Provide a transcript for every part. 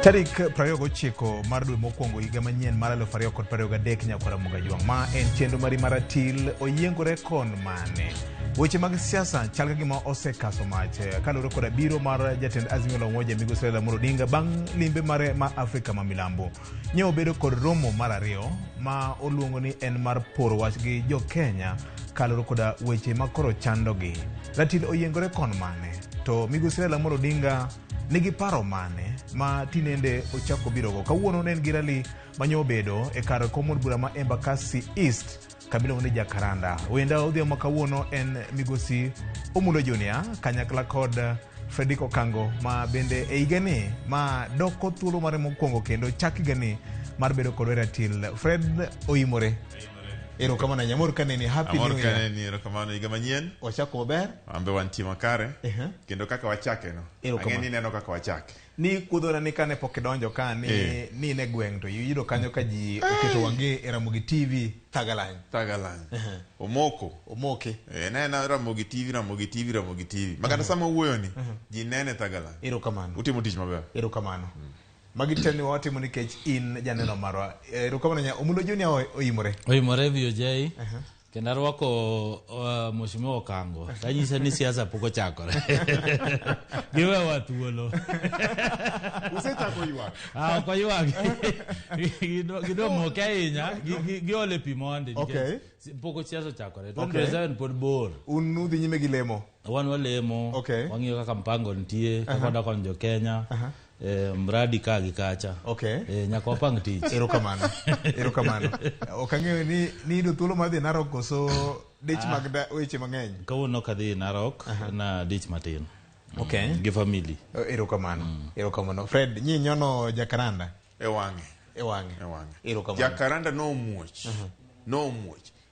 Tarik prayogo chiko mar dwe mokwongo higa manyien mar 2023 nyakwara Mugajwang' ma en chenro mari maratil oyiengore kon mane. Weche mag siasa chal ka gima osekaso mach kalure koda biro mar jatend Azimio la Umoja migosi Raila Odinga bang' limbe mare ma Afrika ma milambo. Nye obedo kod romo mar ariyo ma oluongo ni en mar poro wach gi jo Kenya kalure koda weche makoro chandogi. Ratil oyiengore kon mane to migosi Raila Odinga nigi paro mane ma tinende ochako birogo. Kawuono nen gi rally manyo bedo e kar komod bura ma Embakasi East kamilongo ni Jakaranda. Wenda odhiambo ma kawuono en migosi Omulo Junior kanyakla kod Fredrick Okango ma bende e higani ma doko thuolo mare mokwongo kendo chak higani mar bedo kod Ratil. Fred oimore. Ero kamano nyamor kaneni happy new year. Amor kaneni ero kamano higa manyien. Wachako maber. Ambe wantima kare. Kendo kaka wachake no. Ang'eni neno kaka wachake. Ni kudhora ni kane pok donjo ka ni ne gweng' to yudo kanyo ka ji oketo wange e Ramogi TV Tagalany. Omoke. Nena Ramogi TV. Makata sama wuoyo ni ji nene Tagalany. Ero kamano. Utimo tich maber. Ero kamano. Magiteni watimo nikech in janeno marwa. Ero kamano nya Omulo Junior oimore. Oimore VOJ. Kenda rwako Mheshimiwa Okango. Kanyisa ni siasa poko chakore. Giwe watuolo. Usechako ywak. Kwa ywak. Gido moke inya. Giole pimonde. Okay. Poko siasa chakore. 2027 pod bor. Unudhi nyime gi lemo. Wan walemo. Okay. Wang'iyo kaka mpango nitie. Kaka kon jo Kenya. Mradi kagi kacha. Okay. Nyaka wapang tich. Ero kamano. Okang'eyo ni do thuolo madhi Narok koso dich mag weche mang'eny. Kawuono kadhi Narok na dich matin. Okay. Gi family. Ero kamano. Fred, nyi nyono Jakaranda. E wang'e. Ero kamano. Jakaranda no muoch.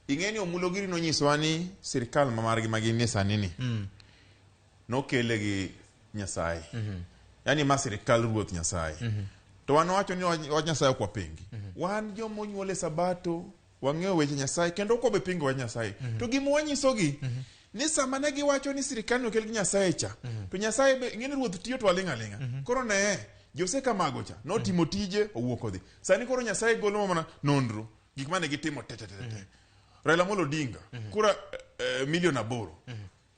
Ing'eni Omulo giri no nyiswa ni sirkal mamargi magin sani ni. No kele gi Nyasaye. Yani ma sirkal ruoth Nyasaye. To wan wacho ni wach Nyasaye kwa pingi. Wan jomo nyuole Sabato, wang'eyo weche Nyasaye kendo ko be pingo wa Nyasaye. To gimo wanyisogi ni sama ne giwacho ni sirkal no kel gi Nyasaye cha. To Nyasaye be ng'eni ruoth tiyo to alinga. Koro ne Jose Kamago cha no timo tije owuok odhi. Sani koro Nyasaye golo mana nonro gik mane gitimo tete. Raila Odinga kura milion 8.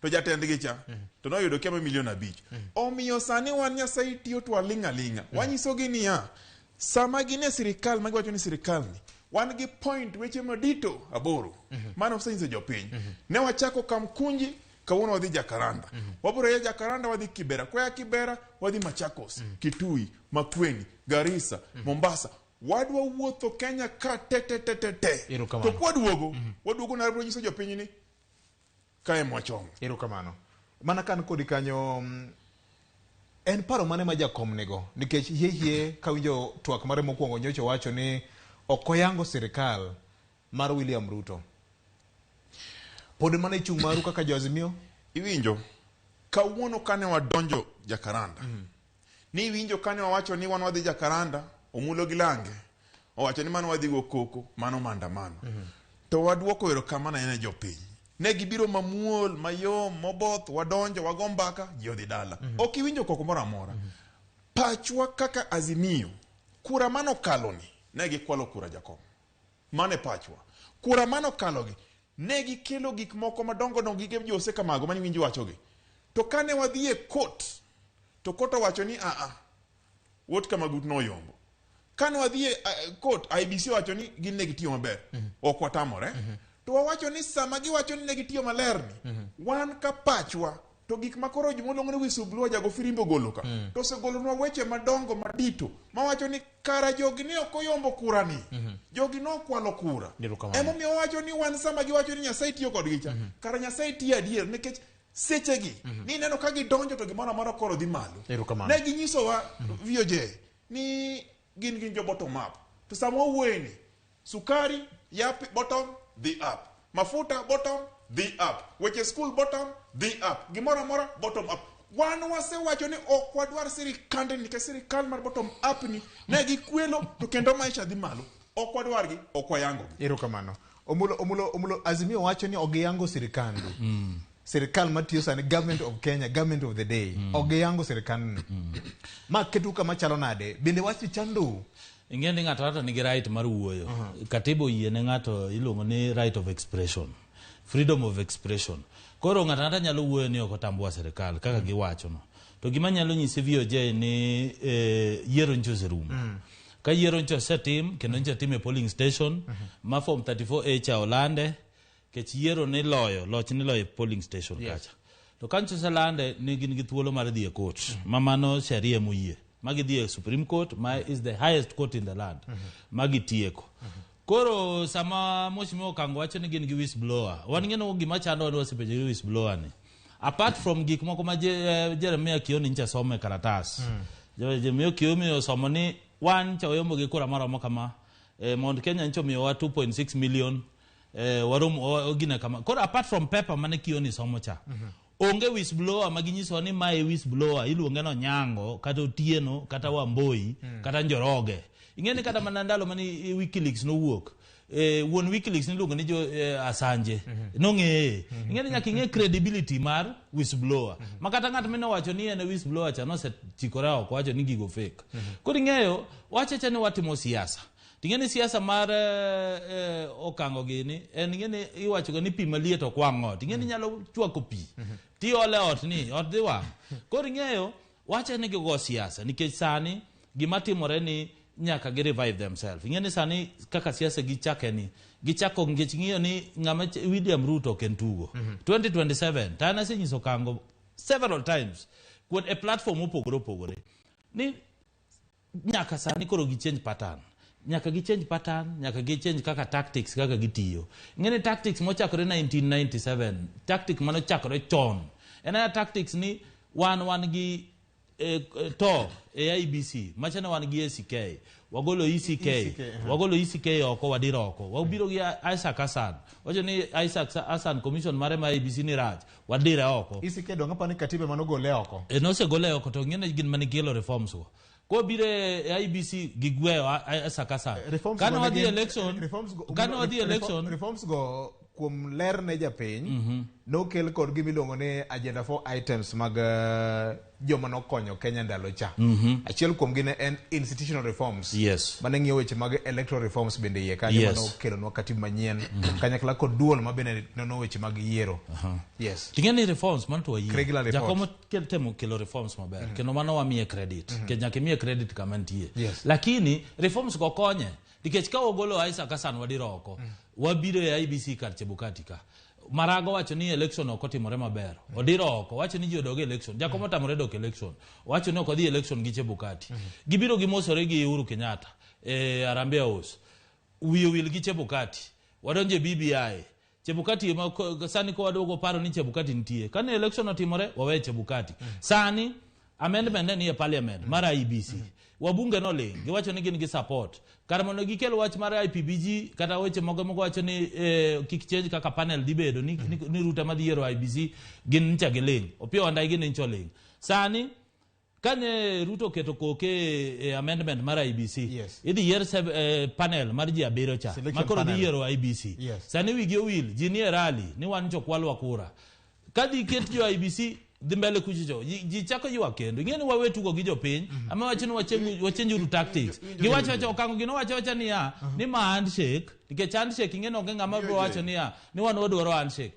To jatendgi cha to noyudo kema milion 5. Omiyo sani wan Nyasaye tiyo to alinga. Wanyisogi niya sama gine sirkal magiwacho ni sirkal ni wan gi point weche madito 8 mano osenyiso jopiny. Ne wachako Kamkunji kawuono wadhi Jakaranda. Wabiro ya Jakaranda wadhi Kibera. Kwa Kibera wadhi Machakos, Kitui, Makueni, Garissa, Mombasa. Wadwa wuotho Kenya ka te. To waduogo na biro nyiso jopiny ni kae mwachong. Ero kamano. Mana kan kodi kanyo en paro mane ma jakom nego nikech hie kawinjo twak mare mokwongo nyocho wacho ni okoyango sirkal mar William Ruto. Pod mane chung maru kaka jo Azimio? Iwinjo kawuono kane wadonjo Jakaranda. Ni winjo kane wawacho ni wan wadhi Jakaranda, Omulo Gilange owacho ni mano wadhi go koko, mano maandamano. To waduoko erokamano ene jopiny. Ne gibiro mamuol, mayom, moboth, wadonjo, wagombaka, jodhi dala. Okiwinjo koko mora mora. Pachwa kaka Azimio, kura mano kaloni, ne gikwalo kura jakom. Mane pachwa. Kura mano kalogi, ne gikelo gik moko madongo gige Jose Kamago mani winjo wachogi. To kane wadhie court, to court wacho ni Wot Kamagut no yombo. Kane wadhie court, IBC wacho ni gin ne gitiyo maber. Ok watamore. To wawacho ni sama giwacho ni negitiyo maler ni wan ka pachwa to gik makoro jumolongo ni wisubluo jago firimbo goloka to se golonwa weche madongo madito mawacho ni kara jogi ni okoyombo kura ni jogi no kwalo kura emo mi wacho ni wan sama giwacho ni Nyasaye tiyo kod gicha kara Nyasaye tiyo adier nikech sechegi ni neno ka gidonjo to gimoro amora koro dhi malo ne ginyiso wa VOJ ni gin jo bottom up to samo wueni sukari yap bottom the up. Mafuta bottom, the up. Weche school bottom, the up. Gimora mora bottom up. Wan wase wacho ni okwadwar sirikande nikech sirikal mar bottom up ni ne gikwelo to kendo maisha dhi malo. Okwadwar gi okwayango. Ero kamano. Omulo Azimio wacho ni ogiyango sirikande. serikal matiyo sani government of Kenya, government of the day, ogiyango serikal ma ketuka machalo nade bende wachi chandu ingeni ng'ato nigi right mar wuoyo. Katiba oyiene ng'ato iluongo ni right of expression, freedom of expression. Koro ng'ato nyalo wuoyo ni ok otambua serikal kaka giwacho no. To gima nyalo nyisi VOJ ni yiero ncho serumo. Ka yiero ncho setim kendo ncho tim e polling station ma form 34A cha olande kech yiero ni loyo, loch ni loyo polling station kacha. To kancho selande ni gin gi thuolo mar dhi e court. Mamano sheria moyie. Magi dhi e Supreme Court, ma is the highest court in the land. Magi tieko. Koro sama Mheshimiwa Okango wacho ni gin gi whistleblower. Wan ng'eno gima chando wan wasepenjo gi whistleblower ni. Apart from gik moko ma Jeremiah Kioni ncha somo e karatas. Jeremiah Kioni osomo ni wan cha oyombo gi kura mara moka ma Mount Kenya ncho miyowa 2.6 million ogina kama. Koro apart from paper mane Kioni somo cha. Onge whistleblower maginyiso ni mae whistleblower iluonge no Nyango kata Otieno kata Wamboi kata Njoroge. Ingeni kata manandalo mani WikiLeaks no wuok. Won WikiLeaks ni luongo ni jo Assange. Nong'e. Ingeni nyaka ing'e credibility mar whistleblower. Makata ng'at mene wacho ni en whistleblower cha no se chikore oko wacho ni gigo fake. Koro ing'eyo wacho cha ni watimo siasa. Tingeni siasa mar Okango gini en ngeni iwacho ni pi maliet ok wang' ot. Ingeni nyalo chwako pi. Ti ole ot ni ot dhi wang'. Koro ing'eyo wacho ni gigo siasa nikech sani gima timore ni nyaka gi revive themselves. Ingeni sani kaka siasa gichake ni gichako ngech ng'iyo ni ng'ama William Ruto ken tugo 2027 tana se nyiso Okango several times kuon a platform opogore ni nyaka sani koro gi change pattern. Nyaka gi change pattern, nyaka gi change kaka tactics kaka gitiyo. Ngene tactics mochakore 1997, tactic mano chakore chon. Ena tactics ni wan gi IBC, machana wan gi ACK, wagolo ECK, wagolo ECK oko wadiro oko. Wabiro gi Isaac Hassan. Wacho ni Isaac Hassan commission mare ma IBC ni rach, wadire oko. ECK donga pani katiba mano gole oko. No se gole oko to ngene gin manigelo reforms go. Ko bire IBC gigweyo Isaac Kano wadi election, reforms go kuom ler ne japiny no kel kod gimilongo ne agenda 4 items mag joma nokonyo Kenya ndalo cha. Achiel kuom gine en institutional reforms. Yes. Mane ng'iyo weche mag electoral reforms bende ye kanyo mano kelo no katiba manyien. Kanyakla kod duol mabende no weche mag yiero. Yes. Tingeni reforms man to yi. Regular reforms. Jakomo temo kelo reforms maber. Kendo mano wamiye credit. Kenya kemiye credit kama ntie. Lakini reforms go konye. Nikech ka ogolo Isaac Hassan wadiro oko. Wabiro ya IBC kar Chebukati ka. Marago wacho ni election okotimore maber. Odiro oko wacho ni ji odoge election. Jakomo tamore dok election. Wacho ni okodhi election gi Chebukati. Gibiro gi mosore gi Uhuru Kenyatta. Harambee House. Wiyo wil gi Chebukati. Wadonje BBI. Chebukati sani ko wadogo paro ni Chebukati ntie. Kane election otimore wawe Chebukati. Sani amendment ni e parliament mara IBC. Wabunge no ling giwacho ni gin gi support kar mondo gikel wach mar IPBG kata weche mogo wacho ni kik change kaka panel dibedo ni ruta madhiero IBC gin ncha giling opio andai gin ncho ling sani kane Ruto keto koke amendment mar IBC idhi yier panel mar ji abiro cha makoro dhi yiero IBC sani wigi owil ji ni rally ni wan chokwalwa kura kadhi ket jo IBC dimbele kuchicho ji chako ywa kendo ngene wawe tugo gi jopiny ama wachino wachenjuru tactics giwacho Okango gino wacho ni ya ni ma handshake nikech handshake ngene onge ngama bro wacho ni ya ni wan odwaro handshake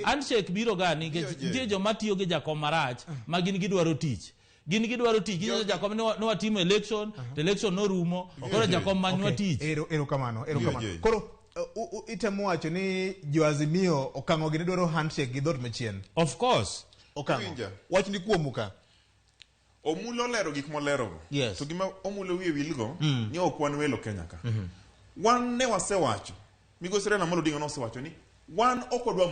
handshake biro gani nikech joma tiyo gi jakom marach ma gin gidwaro tich gijo jakom ni watimo election election no rumo koro jakom manwa tich erokamano koro itemo wacho ni Joazimio Okango gine dwaro handshake gi dhot machien. Of course. Okango. Wach ni kuomuka. Omulo lero gik molero. Yes. To gima omulo wiye wilgo ni okwan welo Kenya ka. Wan ne wasewacho. Migosere na Molo Odinga no wasewacho ni wan okodwa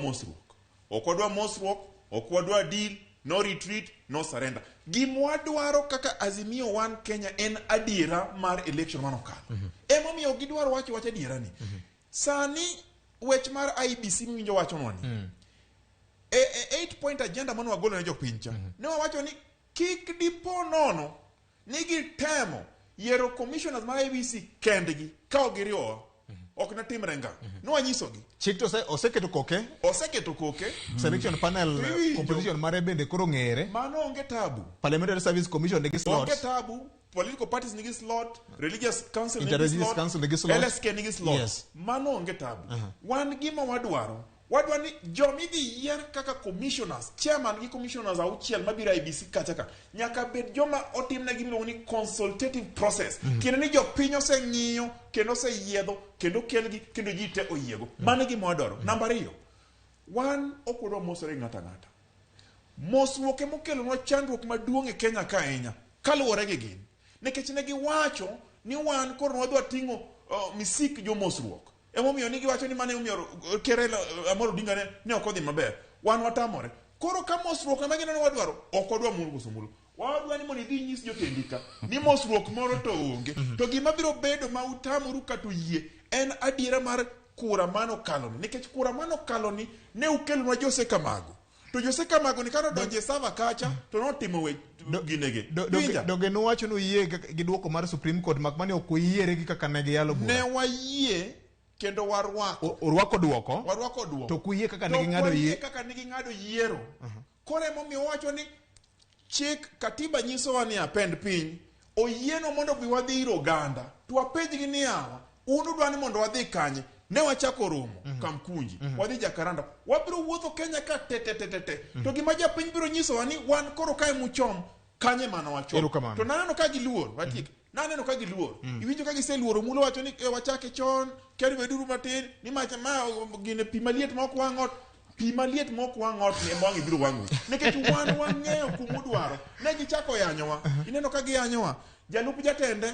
mosruok, okwadwa deal, no retreat, no surrender. Gimwadwaro kaka Azimio wan Kenya en adiera mar election manokalo. Emomiyo gidwaro wacho adiera ni. Sani wech mar IBC mwinjo wacho noni 8-point agenda mano wagolo ne jopincha ne wawacho ni kik dipo nono nigi temo yiero commissioners mar IBC kendgi ka ogiriwa ok natimre nga nwanyisogi chik to oseketo koke selection panel composition mare bende koro ng'ere mano onge tabu parliamentary service commission nigi slots onge tabu political parties nigi slot religious council nigi slot LSK nigi slot yes. mano onge tabu wan gima wadwaro ni jomidhi yier kaka commissioners chairman gi commissioners auchiel mabiro IBC kacha nyaka bed joma otimne gimiluongo ni consultative process kendo ni jopiny oseng'iyo kendo oseyiedho kendo kelgi kendo ji te oyiego mano gima wadwaro namba 2 wan ok wadwa mosore ng'ata mosruok ema okelonwa chandruok maduong' e Kenya ka ahinya kaluwore gi gin nikech ne giwacho ni wan koro wadwa ting'o misik jomosruok emomiyo ni giwacho ni mane omiyo kere Amolo Odinga ne ok odhi maber wan watamore koro ka mosruok ema gineno wadwaro ok wadwa mulo wadwa ni mondo idhi nyis jotendika ni mosruok moro to onge to gima biro bedo ma utamoru kata yie en adiera mar kura mano kaloni nikech kura mano kaloni ne ukelonwa Jose Kamago to Jose Kamago ni kano donje sava kacha to notimo we ginege doge nuwacho no yie gi duoko mar Supreme Court mak mane ok oyiere gi kaka ne giyalo bura ne wayie kendo warwako duoko to kuyie kaka ne ging'ado yiero kore emomiyo wacho ni chik katiba nyisowa ni apend piny oyieno mondo bi wadhi ir oganda to wapenjgi ni yawa udwa ni mondo wadhi kanye ne wachako romo Kamkunji wadhi Jakaranda wabiro wuotho Kenya ka te to gima japiny biro nyisowa ni wan koro kae muchom kanye mano wachom to naneno ka giluor naneno ka giluor iwinjo ka giseluoro mulo wacho ni wachake chon keri beduru matin ni macha ma gine pimaliet ma ok wang'ot ni mwangi biro wang'u nikech wan wang'eyo kumudwaro ne gichako yanyowa ineno ka giyanyowa jalup jatende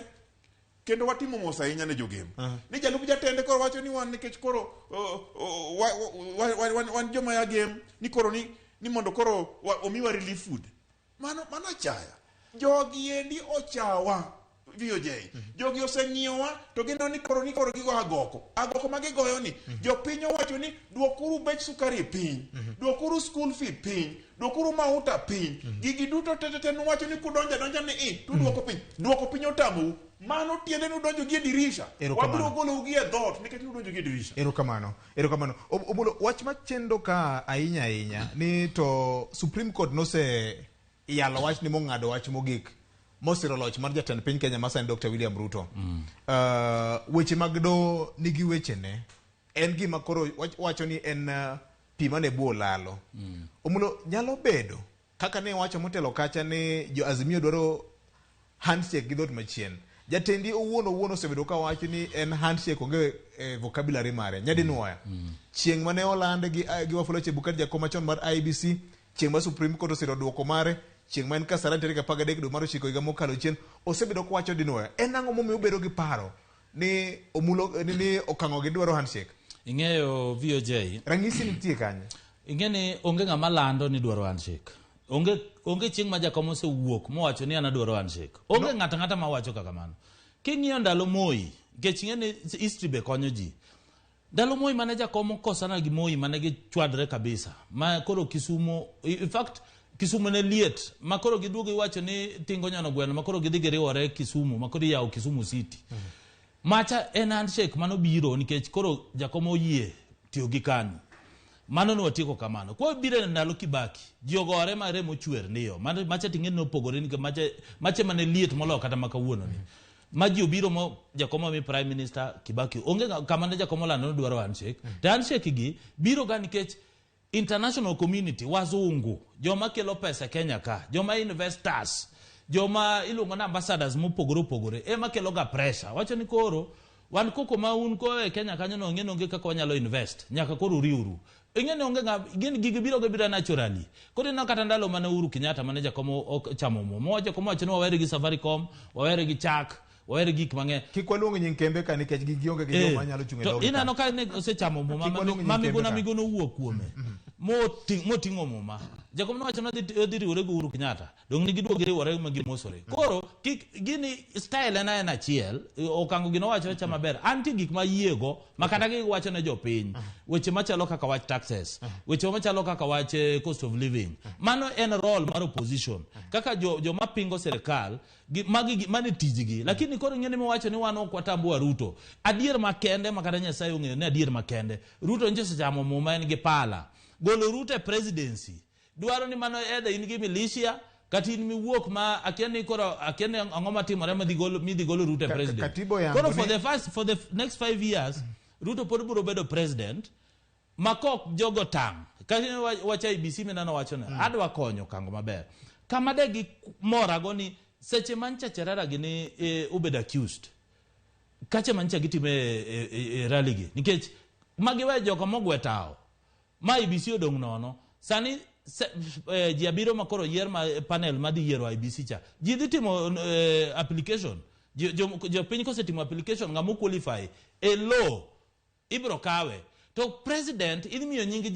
kendo watimo mos ahinya ne jogem ni jalup jatende koro wacho ni wan nikech koro wan joma ya gem ni koro ni mondo koro omiwa relief food mano chaya jogi endi ochawa VOJ jogi oseng'iyowa to gineno ni koro gigo agoko ma gigoyo ni jopiny owacho ni duokuru bech sukari piny duokuru school fee piny duokuru mauta piny gigi duto tete nowacho ni kudonja ni tu duoko piny otamou mano tiende nudonjo gi dirisha wabiro golo gi e dhot nikech nudonjo gi dirisha erokamano omulo wach machendo ka ahinya ni to Supreme Court nose yalo wach ni mong'ado wach mogik mosiro loch mar jatend piny Kenya Masan Dr. William Ruto weche mag do nigi wechene en gima koro wacho ni en pima ne buo lalo omulo nyalo bedo kaka ne wacho motelo kacha ni jo Azimio dwaro handshake gi dhot machien jatendi owuon osebedo ka wacho ni en handshake onge vocabulary mare nyadi nuoya chieng' mane olande gi Wafula Chebukati jakoma chon mar IBC chieng' ma Supreme Court osiro duoko mare chieng' ma en Kasarani tarik 13 dwe mar 9 higa mokalo chien osebedo ka wacho dinoya en ang'o momiyo bedo gi paro ni omulo ni okang'o gi dwaro handshake ing'eyo VOJ rangisi nitie kanye ing'eni onge ng'ama lando ni dwaro handshake onge chieng' ma jakom osewuok mowacho ni an adwaro handshake onge ng'ata ma wacho kaka mano king'iyo ndalo Moi nikech ing'eni history be konyo ji ndalo Moi mane jakom okosana gi Moi mane gichwadre kabisa ma koro Kisumo in fact Kisumu ne liet makoro giduogo iwacho ni tingo nyono gweno makoro gidhi giriwore Kisumu makoro yawo Kisumu City macha en handshake mano biro nikech koro jakom oyie tiyo gi kanyo mano no tieko kamano kwa bire ndalo Kibaki jiogore mare mochwer niyo macha ting'eni no pogore ni macha mane liet molo kata makawuono ni maji obiro mo jakomo mi prime minister Kibaki onge kama ne jakomo lando dwaro handshake te handshake gi biro ga nikech international community wazungu joma kelo pesa Kenya ka joma investors joma iluongo na ambassadors mopogore ema kelo ga pressure wacho ni koro wan koko ma un ko e Kenya kanyo no ng'eno onge kaka wanyalo invest nyaka koro riuru ing'eno onge gin gigi biro naturally koro na kata ndalo mane Uhuru Kenyatta mane jakomo chamo mo wacho komo wacho ni wawere gi Safaricom wawere gi Chak wawere gik mang'e kikwaluongo nying kembe ka nikech gigionge gi joma nyalo chung'e to inano ka ne osechamo mo ma migono wuok kuome moting'o mo ma Jakom no wacho na dhi riwore gi Uhuru Kenyatta dong nigi duogi riwore ma gimosore koro gini style en achiel okango gino wacho cha maber anti gik ma yiego makata gi wacho ne jopiny weche machalo kaka wach taxes weche machalo kaka wach cost of living mano en role mar opposition kaka joma pingo serikal mane tijigi lakini koro ng'eni wacho ni wan ok watambua Ruto adier makende makata Nyasaye ong'eyo ni adier makende Ruto nje sechamo muma en gi pala golo Ruto e presidency dwaro ni mano eda in gi militia kati in miwuok ma akiani ang'oma timore mi dhi golo Ruto e president koro for the next 5 years Ruto pod biro bedo president makok jogo tang kati wacha IBC menano wacho na adwa konyo kango maber kama de gi morago ni seche mancha cherara gini ubed accused kache mancha gitime rally gi nikech magiwe jogo mogwetao ma IBC odong nono sani ji abiro makoro yier ma panel madhi yiero IBC cha ji dhi timo application jo piny kosetimo application ng'amo qualify e law ibro kawe to president idimiyo nying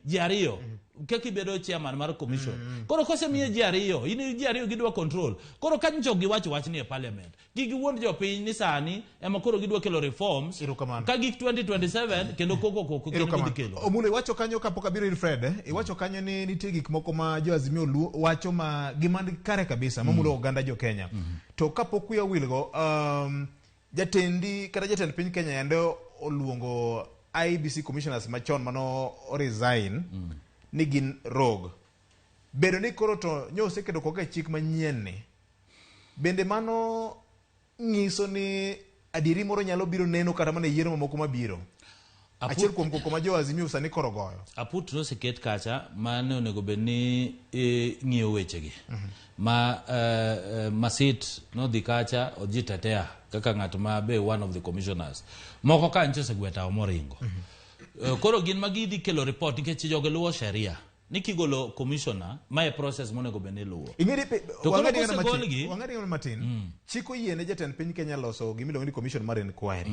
ji ariyo kaka ibedo chairman mar commission koro kosemiyo ji ariyo in ji ariyo gidwa control koro kanyo giwach ni e parliament giwuond jopiny ni sani ema koro gidwa kelo reforms ka gik 2027 kendo koko gidhi kelo Omulo iwacho kanyo kapok abiro ir Fred iwacho kanyo ni nitie gik moko ma jo Azimio wacho ma gimand kare kabisa mamulo oganda jo Kenya to kapok wiya wilgo jatendi kata jatend piny Kenya endo oluongo IBC commissioners machon mano resign ni gin rogue bedo ni koro to nyose kedo koke chik manyien ni bende mano ngiso ni adiri moro nyalo biro neno kata mana yiero mamoko mabiro achiel kuom koko ma jo Azimio sani koro goyo aput no seket kacha mane onego bedni ng'iyo wechegi masit no dhi kacha ojitetea kaka ng'at ma be one of the commissioners moko ka nche segweta moringo koro gin magidhi kelo report nikech joge luwo sheria nikigolo commissioner mae process monego bedni luwo to wang'adi ng'ama matin chiko yiene jatend piny Kenya loso gimiluongo ni commission mar inquiry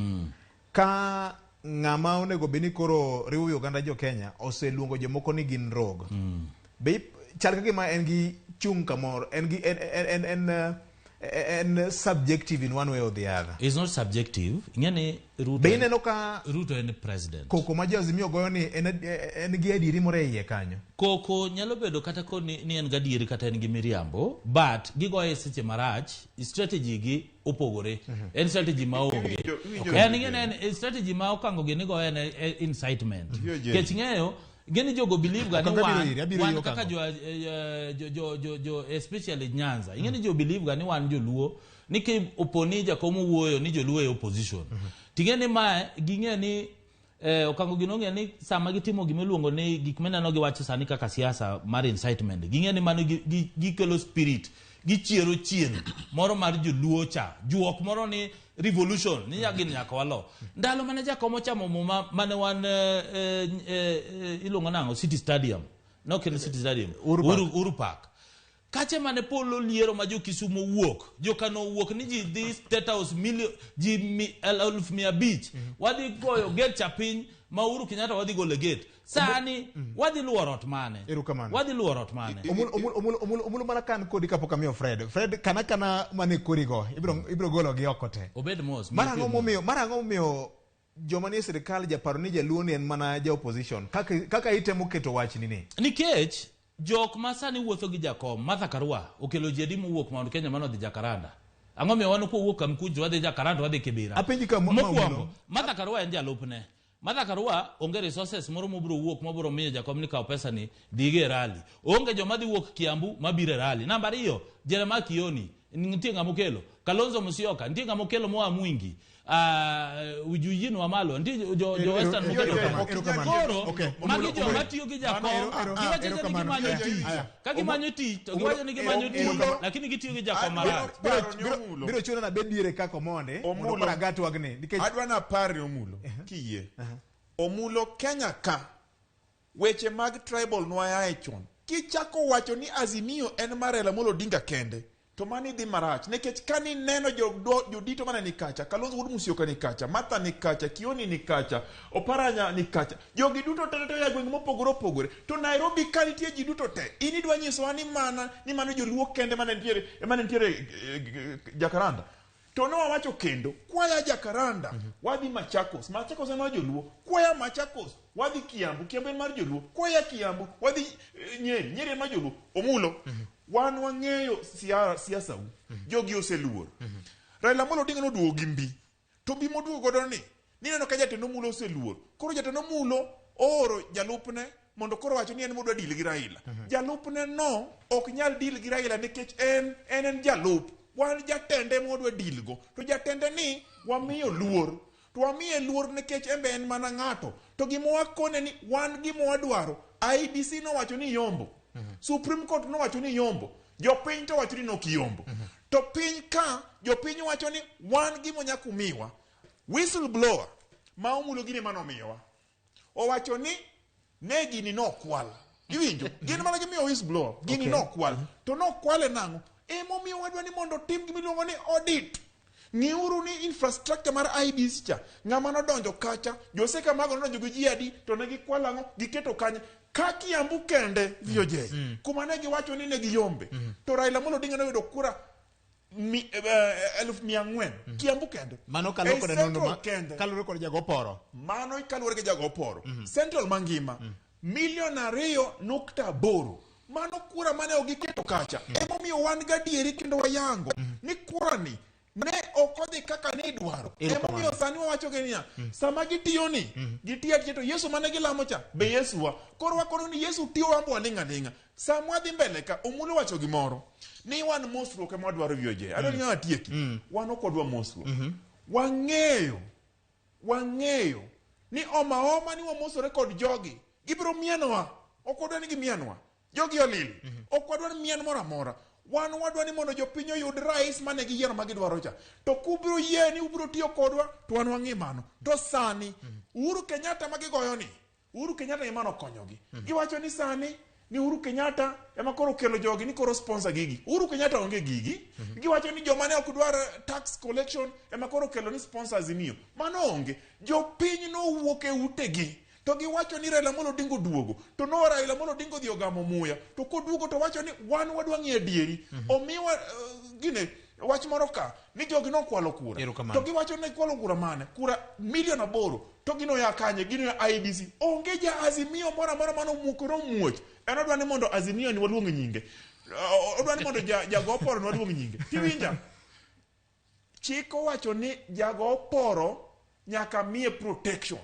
ka ng'ama onego bedni koro riwo oganda jo Kenya oseluongo jomoko ni gin rogue be chal ka gima en gi chung kamoro and subjective in one way or the other. It's not subjective. Ngani Ruto en president. Koko ma jo Azimio goyo ni en gi adiri more iye kanyo. Koko nyalo bedo kata ko ni en gadieri kata en gi miriambo, but gigoye seche marach, strategy gi opogore. En strategy ma onge. En strategy ma okango gi ni goyo en incitement. Kech ng'eyo gini jogo believe ga ni wan kaka jo especially Nyanza ingeni jo believe ga ni wan jo luo ni ke oponi Jakomo wuoyo ni jo luo e opposition tingeni ma ginge ni okango gino nge ni sama gitimo gimeluongo ni gik menano gi wacho sani kaka siasa mar incitement ginge ni mano gikelo spirit gichiero chien moro mar jo luo cha juok moro ni revolution ni yagin nyaka walo ndalo mane Jakomo chamo muma mane wan ilongo nango City Stadium no kendo City Stadium Uhuru Park kache mane polo liero ma jo Kisumu wuok jo Kano wuok ni ji this State House million ji 1,500 wadi goyo gate chapiny ma Uhuru Kenyatta wadi gole gate sani wadi luorot mane wadi luorot mane omul mana kan kodi kapok amiyo Fred kana mane korigo ibro golo gi okote obed mos mara ngo miyo joma ni sirikal japaro ni jaluo ni en mana ja opposition kaka itemo keto wach ni nikech jok masani wuotho gi Jakom Martha Karua okelo jedi mowuok Mount Kenya mano dhi Jakaranda ang'o miyo wan ko wuok Kamkunji wadhi Jakaranda wadhi Kibera apenji ka mokwongo Martha Karua en jalupne Martha Karua onge resources moro mobro wuok mobro miyo Jakom ni kaw pesa ni dhige rally onge joma dhi wuok Kiambu mabire rally namba 2 Jeremiah Kioni nitie ng'amo kelo Kalonzo Musyoka nitie ng'amo kelo moa Mwingi ujujini wa malo nti jo western mokoro magi jo matiyo gi Jakom giwacho ni gimanyo tich kagi manyo tich to giwacho ni gimanyo tich lakini gitiyo gi Jakom mara biro chuno na bediere kako monde mondo para gato wagne nikech adwa na pari omulo kiyie omulo Kenya ka weche mag tribal nwaya e chon kichako wacho ni Azimio en mar Raila Odinga kende to mani dhi marach nikech kani neno jodito mana ni kacha, Kalonzo Wuod Musyoka ni kacha, Martha ni kacha, Kioni ni kacha, Oparanya ni kacha, jogi duto te ya gwenge mopogore opogore. To Nairobi ka nitie ji duto te, inidwa nyisowa ni mano joluo kende mana nitiere Jakaranda. To nowacho kendo kwaya Jakaranda wadhi Machakos en mar joluo, kwaya Machakos wadhi Kiambu en mar joluo, kwaya Kiambu wadhi Nyeri en mar joluo. Omulo wan wang'eyo siasa u jogi oseluor. Raila Amolo Odinga noduogo gi mbi, to mbi moduogo godo ni neno ka jatend Omulo oseluor. Koro jatend Omulo ooro jalupne mondo koro wacho ni en modwa dil gi Raila. Jalupne no ok nyal dil gi Raila nikech en jalup. Wan jatende modwa dilgo, to jatende ni wamiyo luor. To wamiye luor nikech embe en mana ng'ato. To gima wakone ni wan gima wadwaro. IEBC no wacho ni yombo. Supreme Court no wacho ni yombo. Jopiny to wacho ni nokiyombo. To piny ka jopiny wacho ni wan gima nyakumiwa. Whistleblower ma Omulo gini manomiyowa. Owacho ni ne gini nokwal. Giwinjo? Gini mana gimiyo whistleblower. Gini nokwal. To nokwale nang'o? Emomiyo wadwa ni mondo tim gimiluongo ni audit. Ng'iuru ni infrastructure mar IEBC cha ng'ama nodonjo kacha, Joseka Mago nodonjo gi ji adi to ne gikwalo ang'o giketo kanye ka Kiambu kende VOJ kuma ne giwacho ni ne giyombe. To Raila Amolo Odinga noyudo kura 1,400 Kiambu kende. Mano kalure kod jagoporo. Mano kalure gi jagoporo. Central mangima 2.8 mano kura mane ogiketo kacha. Emomiyo wan gadieri kendo wayango ni kura ni ne okodhi kaka ni dwaro. Emomiyo sani wawacho genia sama gitiyo ni gitiyo to Yesu mane gilamo cha be Yesuwa. Koro wakono ni Yesu tiyo wambo alinga. Sama dhi mbele ka Omulo wacho gimoro ni wan mosruok ema wadwaro VOJ. Adoni ng'ama tieki. Wan okodwa mosruok. Wang'eyo ni oma ni wamosore kod jogi gibiro mienwa. Okodwa ni gimienwa. Jogi olil. Okwadwa ni mien mora mora. Wan wadwa ni mondo jopiny oyud rais mane giyiero magidwaro cha. To kubiro yie ni ubiro tiyo kodwa to wan wang'e mano. To sani Uhuru Kenyatta magigoyo ni Uhuru Kenyatta ema nokonyogi. Giwacho ni sani ni Uhuru Kenyatta ema koro kelo jogi ni koro sponsor gigi. Uhuru Kenyatta onge gigi. Giwacho ni joma ne ok dwar tax collection ema koro kelo ni sponsors imiyo. Mano onge. Jopiny no wuok e utegi. To giwacho ni Raila Amolo Odinga duogo. To no Raila Amolo Odinga dhi ogamo muya. To koduogo to wacho ni wan wadwa ng'e adieri. Omiwa gine wach moro ka ni jogi nokwalo kura. To giwacho ni kwalo kura mane? Kura 1,800,000. To gino ya kanye, gino ya IEBC. Onge ja Azimio mora mano mukoro muoch. En odwa ni mondo Azimio ni waluong nyinge. Odwa ni mondo jagoporo ni waluong nyinge. Tiwinja? Chiko wacho ni jagoporo nyaka miye protection.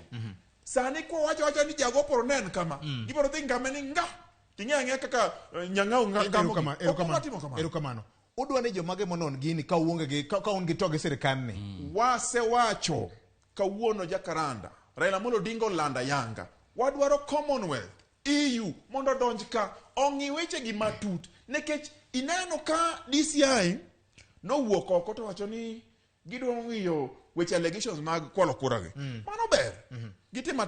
Sani kwa wacho ni jagoporo nen kama. Giboro dhi ngame ni nga. Ting'e kaka nyang'au ngamo. Erokamano. Udwa ni jomage monon gini ka un gi toge sirikal ni. Wasewacho kawuono Jakaranda. Raila Amolo Odinga olanda yanga. Wadwaro Commonwealth, EU mondo donj ka ong'i weche gi matut. Nekech ineno ka DCI no wuok oko to wacho ni gidwa ng'iyo weche allegations mag kwalo kura gi. Mano ber. Gitima.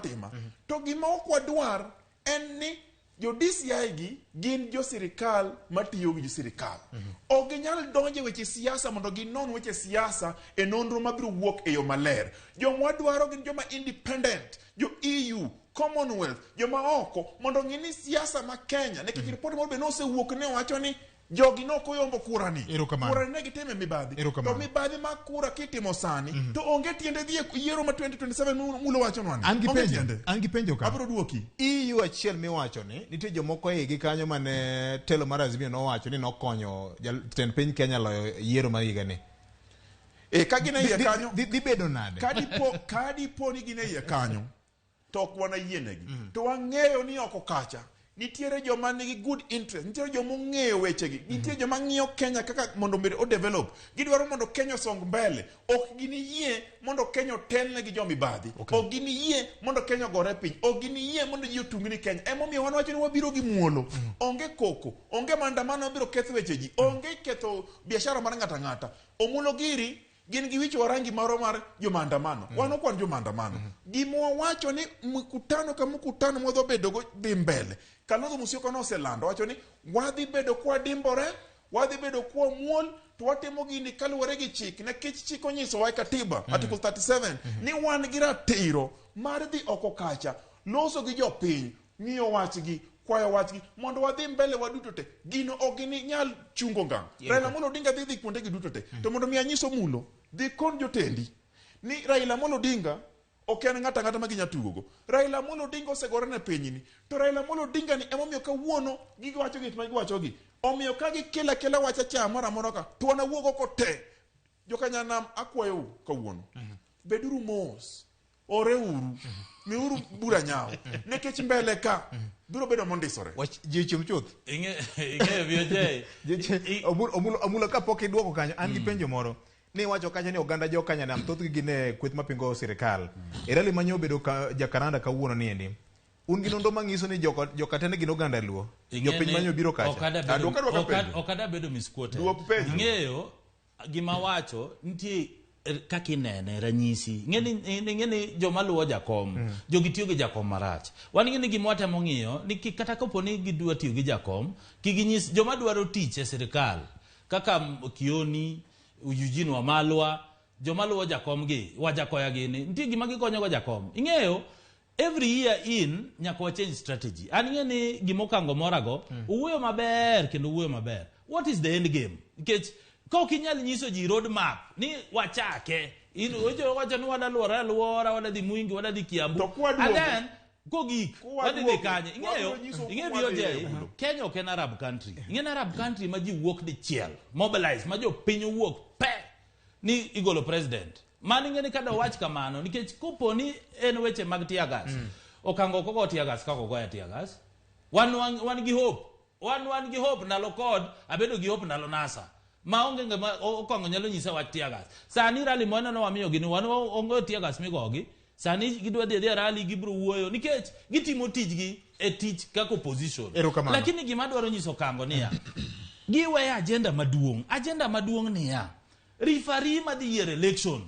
To gima ok wadwar en ni jo DCI gi gin jo sirikal matiyo gi jo sirikal. Ok ginyal donje weche siasa mondo ginon weche siasa e nonro mabiro wuok e yo maler. Joma wadwaro gin joma independent, jo EU, Commonwealth, joma oko mondo ng'ini siasa ma Kenya. Nekech ripot moro be nosewuok ne wacho ni jogi no koyombo kura ni. Kura ne gitime mibadhi. To mibadhi ma kura kitimo sani to onge tiende dhi yiero ma 2027 Mulo wacho nwan. An gi penjo ka. Abiro duoki. EU achiel miwacho ni nitie jomoko e gi kanyo mane telo mar Azimio no wacho ni nokonyo jatend piny Kenya loyo yiero mar higa ni. Ka gine iye kanyo dhi bedo nade? Kadipo ni gine iye kanyo to ok wana yienegi. To wang'eyo ni oko kacha nitiere joma nigi good interest, nitiere joma ong'eyo wechegi, nitiere joma ng'iyo Kenya kaka mondo o develop. Gidwaro mondo Kenya song mbele. Ok gini yie mondo Kenya otelne gi jomibadhi. Ok gini yie mondo Kenya gore piny. Ok gini yie mondo ji otungni Kenya. Emomiyo wan wacho ni wabiro gi muolo. Onge koko, onge maandamano wabiro ketho weche ji, onge ketho biashara mar ng'ata ng'ata. Omulo giri gin gi wicho rangi maro mar jomaandamano. Wano kwan jomaandamano. Gimo wacho ni mkutano ka mkutano modho bedo go dhi mbele. Kalonzo Musyoka no selando wacho ni wadhi bedo kwa dimbore, wadhi bedo kuom muol to watimo gini kaluwore gi chik nikech chik onyiso wa katiba article 37 ni wan gi ratiro mar dhi oko kacha loso gi jopiny ng'iyo wachgi kwayo wachgi mondo wadhi mbele waduto te gino ok ni nyal chungo ngang Raila Amolo Odinga dhi kuonde gi duto te to mondo mi anyiso mulo dhi kon jotendi ni Raila Amolo Odinga ok en ng'ata ma ginya tugo Raila Amolo Odinga osegore ne pinyni to Raila Amolo Odinga ni emomiyo kawuono giwacho gik ma giwacho gi omiyo ka gikela wacha cha moro amora ka to wana wuogo ko te jokanyanam akwayo kawuono beduru mos oreuru miuru bura nyao nekech mbele ka biro bedo mondisore jichum chuth inge bioje omulo ka pok idwoko kanyo an gi penjo moro ni wacho kacha ni oganda jo Kanyanam thothgi gine kweth mapingo sirikal erali manyo bedo jakaranda kawuono ni endi un gi nondo mangiso ni jokatene gin oganda luo jopiny manyo biro kacha okada bedo misquoted ng'eyo gima wacho nitie kaka inene ranyisi ng'eni joma luwo jakom jogi tiyo gi jakom marach wan ng'eni gima watemo ng'iyo ni kata kapo ni gidwa tiyo gi jakom kiginyis joma dwaro tich e sirikal kaka Kioni Eugene Wamalwa joma luwo jakom gi wajakoya gini nitie gima gikonyo go jakom ing'eyo every year in nyaka change strategy an ng'eni gima okango morago uwuoyo maber kendo uwuoyo maber what is the end game nikech ko kinyal nyiso ji road map ni wachake wacha ni wadalwora wadadhi Mwingi wadadhi Kiambu and then kogik wadhi kanye ing'eyo bioje Kenya ok en Arab country ing'en Arab country ma ji wuok dichiel mobilize ma jo piny wuok pe ni igolo president mani ng'eni kada wach kamano nikech kopo ni en weche mag tiagas okango kogo tiagas kako goya tiagas wan gi hope wan gi hope ndalo kod abedo gi hope ndalo NASA maonge ngama okongo nyalo nyisa wach tiagas sani rally mwana no wamiyo gini wan ongo tiagas migogi sani gidwa dhi rally gibro wuoyo nikech gitimo tijgi e tich kako opposition lakini gima dwaro nyiso kango niya giwe agenda maduong niya rifari madhi yier election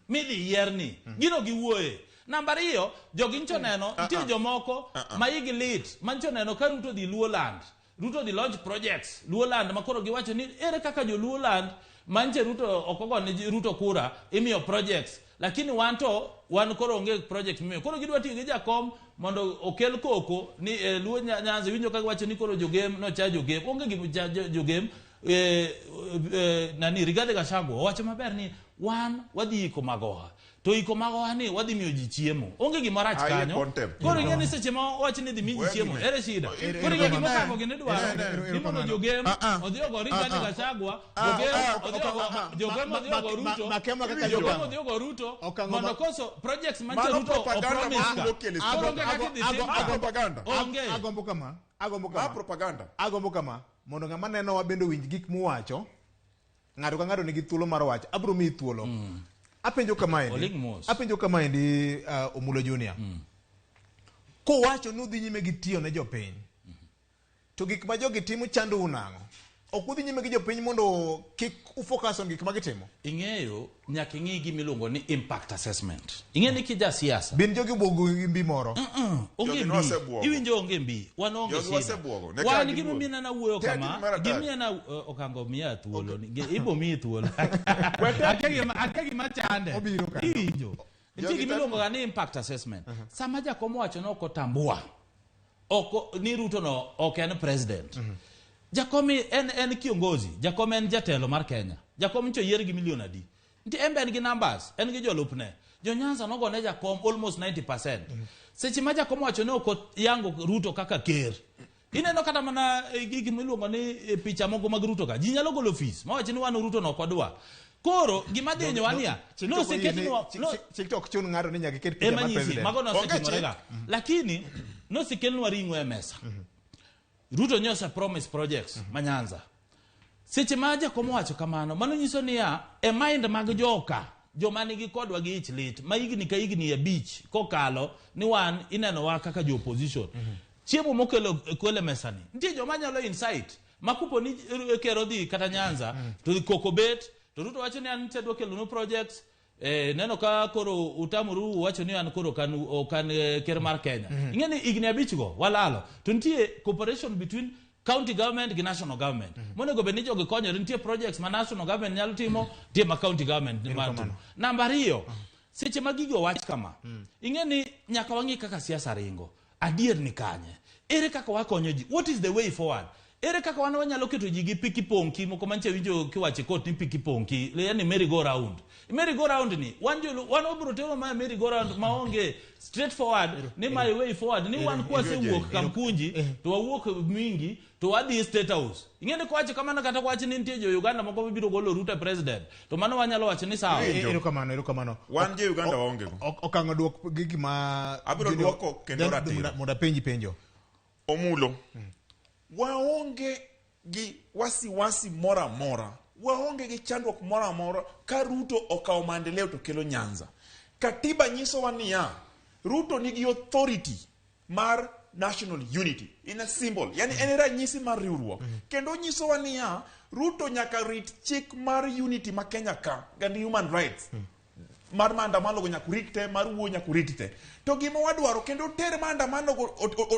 midhi yierni gino giwuoye namba 2 jogi ncho neno nitie jomoko mayigi lit mancho neno ka Ruto dhi Luoland Ruto dhi launch projects Luoland makoro giwacho ni ere kaka jo Luoland manche Ruto okogo ni Ruto kura imiyo projects lakini wan koro onge project miyo koro gidwa tiyo gi jakom mondo okel koko ni Luo Nyanza winjo ka giwacho ni koro jogem no cha jogem onge gi jogem nani Rigathi Gachagua wacho maber ni wan wadhi iko magoha to iko magoha ni wadhi miyo ji chiemo onge gima rach kanyo koro ng'eni seche ma wach ni dhi miyo ji chiemo ere shida koro ng'eni gima kako gine dwaro ni mondo jogem odhi ogo Rigathi Gachagua jogem odhi ogo Ruto jogem odhi ogo Ruto mondo koso projects manche Ruto opromise ka koro ng'e kaka dhi propaganda agombo kama mondo ng'ama neno wabendo winj gik muwacho ng'ato ka ng'ato nigi thuolo mar wacho abro mi thuolo apenjo kama endi Omulo Junior kowacho nudhi nyime gi tiyo ne jopiny to gik ma jogi timo chando unang'o ok udhi nyime gi jopiny mondo kik ufocus on gik ma gitimo ing'eyo nyaka ing'i gimiluongo ni impact assessment ing'e ni kija siasa bin jogi buogo gi mbi moro onge mbi iwinjo onge mbi wan onge shida wan gima mina na wuoyo kama gimia na okango miya thuolo ibo miyi thuolo akegi machande iwinjo nitie gimiluongo ni impact assessment sama jakom wacho ni ok otambua ni Ruto no ok en president jakom en kiongozi jakom en jatelo mar Kenya jakom ncho yier gi milion adi nti embe en gi numbers en gi jolupne jo Nyanza nogo ne jakom almost 90% seche ma jakom wacho ne ok yango Ruto kaka ker ineno kata mana gigi miluongo ni picha moko mag Ruto ka ji nyalo golo fees ma wacho ni wan Ruto no kodwa koro gima dhi nyowania no siketno TikTok chun ng'ato ni nyaka ket picha mar president mago no sekenorega lakini no sikelnwa ring'o e mesa Ruto nyosa promise projects manyanza seche ma jakom wacho kamano mano nyiso niya e mind mag joka joma nigi kodwa gi ich lit ma igni ka igni e beach kokalo ni wan ineno wa kaka jo opposition chiemo mokelo kwele mesani nitie joma nyalo insight makupo ni kero dhi kata Nyanza to kokobet to Ruto wacho ni an tedwa kelo no projects neno ka koro utamuru wacho ni an koro kan ker mar Kenya ing'eni igni abich go walalo to nitie cooperation between county government gi national government. Monego bed ni jogi konyore, nitie projects ma national government nyalo timo, tie ma county government nyalo timo. Namba 2, seche ma gigo wach kama. Ing'e ni nyaka wang'i kaka siasa ringo. Adier ni kanye. Ere kaka wakonyo ji? What is the way forward? Ere kaka wanyalo keto ji gi piki ponki moko manche winjo kiwache kot ni piki ponki, yani merry go round. Merry go round ni wan obro tero ma merry go round maonge straightforward ni my way forward ni wan kwa se wuok kampunji to wawuok mingi to wadhi state house. Ing'e ko wache kamano kata wache ni nitie jo Uganda moko biro golo Ruto president. To mano wanyalo wacho ni sawa. Erokamano. Wan je Uganda waonge go. Okang'o duok gigi ma abiro duoko kendo ratiro. Mondo penjo. Omulo. Waonge gi wasiwasi mora mora. Waonge gi chandruok mora mora ka Ruto okawo maendeleo to kelo Nyanza. Katiba nyiso wa niya, Ruto nigi authority mar national unity in a symbol, yani en ranyisi mar riwruok. Kendo nyiso wa niya, Ruto nyaka rit chik mar unity ma Kenya ka and human rights. Mar maandamano go nyakurit te, mar wuo nyakurit te. To gima wadwaro kendo ter maandamano go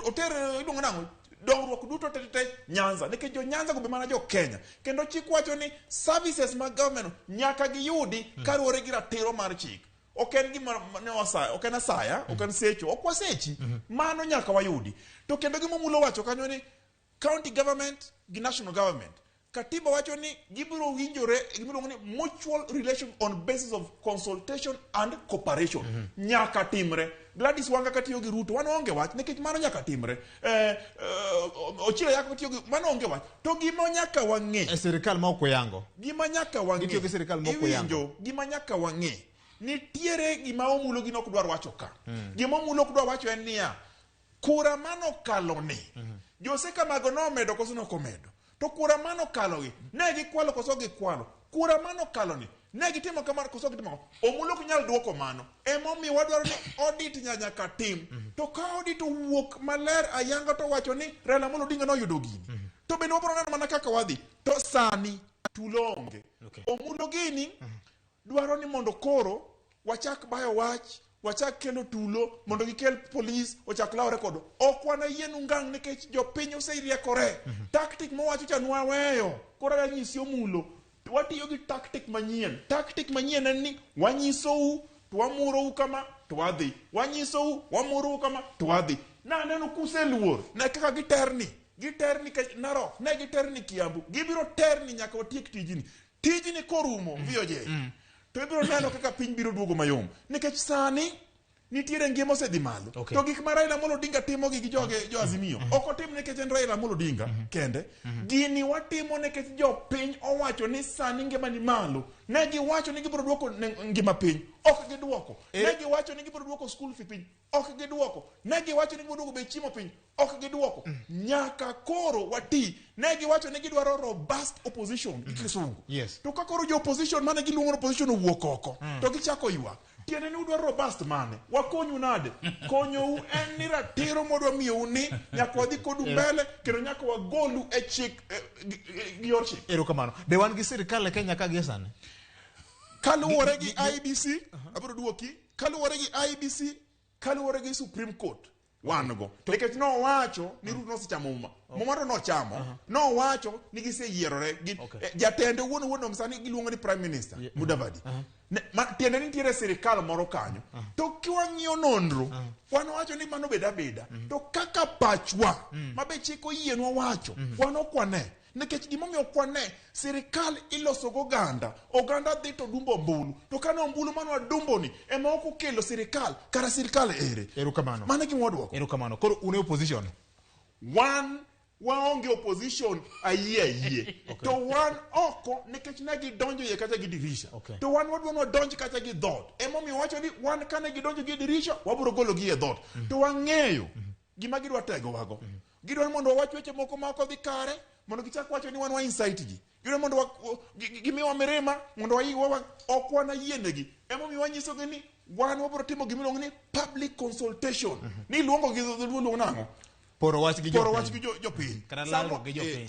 oter iluongo nango dongruok duto tete Nyanza, nikech jo Nyanza go be mana jo Kenya. Kendo chik wacho ni services mag government nyaka giyudi karuore gi ratiro mar chik. Oken gima ne osaya, oken asaya, oken secho, okwasechi. Mano nyaka wayudi. To kendo gima mulo wacho kanyo ni county government gi national government. Katiba wacho ni gibiro winjore, gibiro ni mutual relation on basis of consultation and cooperation. Nyaka timre. Gladys Wanga katiyo gi Ruto, wano onge wach, nekech mano nyaka timre. Ochilo yako katiyo gi, mano onge wach. To gima nyaka wang'e. Serikal ma okweyango. Gima nyaka wang'e. Gitiyo gi serikal ma okweyango. Gima nyaka wang'e. Nitiere gima omulo gino kudwar wacho ka. Gima omulo kudwar wacho en niya, kura mano kaloni. Jose Kamago no medo koso no komedo. To kura mano kalogi, ne gikwalo koso gikwalo. Kura mano kaloni, ne gitimo kamano koso gitimo. Omulo kunyal duoko mano. Emomi wadwaro ni audit nyaka tim. To ka audit wuok maler ayanga to wacho ni Raila Amolo Odinga no yudo gini. To bende wabro neno mana kaka wadhi. To sani tulonge. Omulo gini dwaro ni mondo koro wachak bayo wach, wachak kelo tulo, mondo gikel police, wachak lawre kodo. Okwana yenu ngang nikech jopiny oseriekore. Tactic mowacho cha nwaweyo. Koro yanyisi omulo. Watiyo gi tactic manyien. Tactic manyien en ni wanyisou, to wamurou kama, to wadhi. Wanyisou, wamurou kama, to wadhi. Na neno kuseluor. Na kaka giterni ka Narok, ne giterni Kiambu. Gibiro terni nyaka watiek tijini. Tijini korumo, VOJ. To ibiro neno kaka piny biro duogo mayom. Nikech sani nitiere ngima osedhi malo. To gik ma Raila Amolo Odinga timo gi jo Azimio. Ok otim nikech en Raila Amolo Odinga kende. Gini watimo nikech jo piny owacho ni sani ngima ni malo. Ne giwacho ni gibiro duoko ngima piny. Ok giduoko. Ne giwacho ni gibiro duoko school fee piny. Ok giduoko. Ne giwacho ni gibiro duoko bech chiemo piny. Ok giduoko. Nyaka koro wati. Ne giwacho ni gidwaro robust opposition gi kisungu. To ka koro jo opposition mane giluongo opposition owuok oko. To gichako ywak. Tiene ni udwaro robust mane. Wakonyu nade. Konyou en ni ratiro modwa miyou ni nyaka wadhi kodu mbele kendo nyaka wagolu e chik gi yor chik. Erokamano. Be wan gi sirikal e Kenya ka gi sani. Kaluwore gi IBC, abiro duoki. Kaluwore gi IBC, kaluwore gi Supreme Court. Wan go. Nikech no wacho ni Ruto nosechamo muma. Muma to nochamo. No wacho ni giseyierore gi jatende wuon msani giluongo ni Prime Minister Mudavadi. Tiende ni nitiere sirikal moro kanyo. To kiwang'iyo nonro, wan wacho ni mano beda. To kaka pachwa, mabe chiko yienwa wacho, wan okwane. Nikech gimomiyo okwane, sirikal iloso go oganda dhi to dumbo ombulu. To kane ombulu mano adumbo ni, ema ok okelo sirikal, kara sirikal ere. Erokamano. Mano gima wadwoko. Erokamano. Koro une opposition. Waonge opposition ayie. To wan oko nikech ne gidonjo ye kata gi dirisha. To wan wadwano donjo kata gi dhot. Emomiyo wacho ni wan kane gidonjo gi dirisha, wabiro golo gi e dhot. To wang'eyo gima gidwa tego wago. Gidwa mondo wawach weche moko ma ok dhi kare, mondo gichak wacho ni wan wa insight gi. Gidwa mondo gimiwa mirima, mondo wayiwa ok wana yienegi. Emomiyo wanyiso gi ni wan wabiro timo gimiluongo ni public consultation. Ni luongo gi luongo nang'o? Poro wach gi jopiny.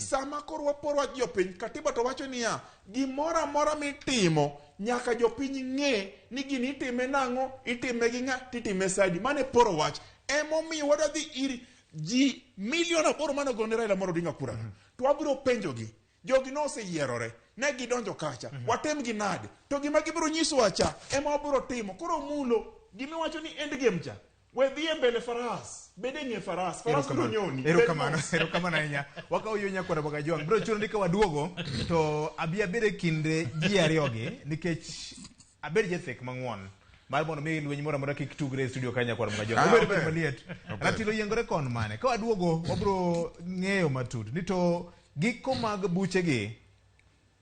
Sama koro waporo wach jopiny, katiba to wacho niya, gimoro amora mitimo nyaka jopiny ng'e ni gini itime nang'o, itime gi ng'a, titime sadi. Mane poro wach. Emomiyo wadwa dhi iri ji milion aboro mane ogone Raila Amolo Odinga kura. To wabiro penjogi. Jogi no oseyierore. Ne gidonjo kacha. Watem gi nade. To gima gibiro nyisowa cha ema wabiro timo. Koro mulo gima wacho ni end game cha. We dhie mbele faras. Bede nye faras. Faras biro nyoni. Erokamano ahinya. Waka uyonya kwa Ramogi Juang. Bro chuno nika waduogo to abia bede kinde ji ariyogi nikech abede jethek mang'won. Mar mondo mi lwenyi moro amora kik tugre e studio kanya kwa Ramogi Juang. Obed maliet. Ratilo yiengore kon mane. Ka waduogo wabro ng'eyo matut ni to giko mag buchegi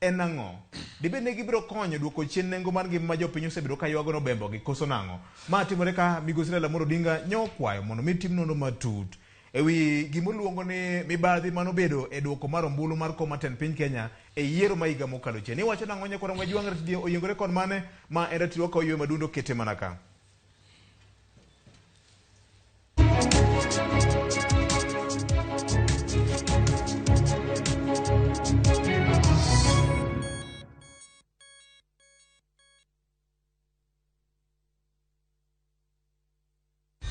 en ang'o. Dibe ne gibiro konyo duoko chien nengo mar ngima ma jopiny osebedo ka ywago no bembo gi koso nang'o. Ma timore ka migosi Raila Amolo Odinga nyokwayo mondo mi tim nonro matut ewi gimoluongo ni mibadhi manobedo e duoko mar ombulu mar komaten piny Kenya e yiero ma higa mokalo chien. Iwacho nang'o nyako Ramogi Juang ratidi oyiengore kon mane ma en ratiro ka oywe madundo kete manaka.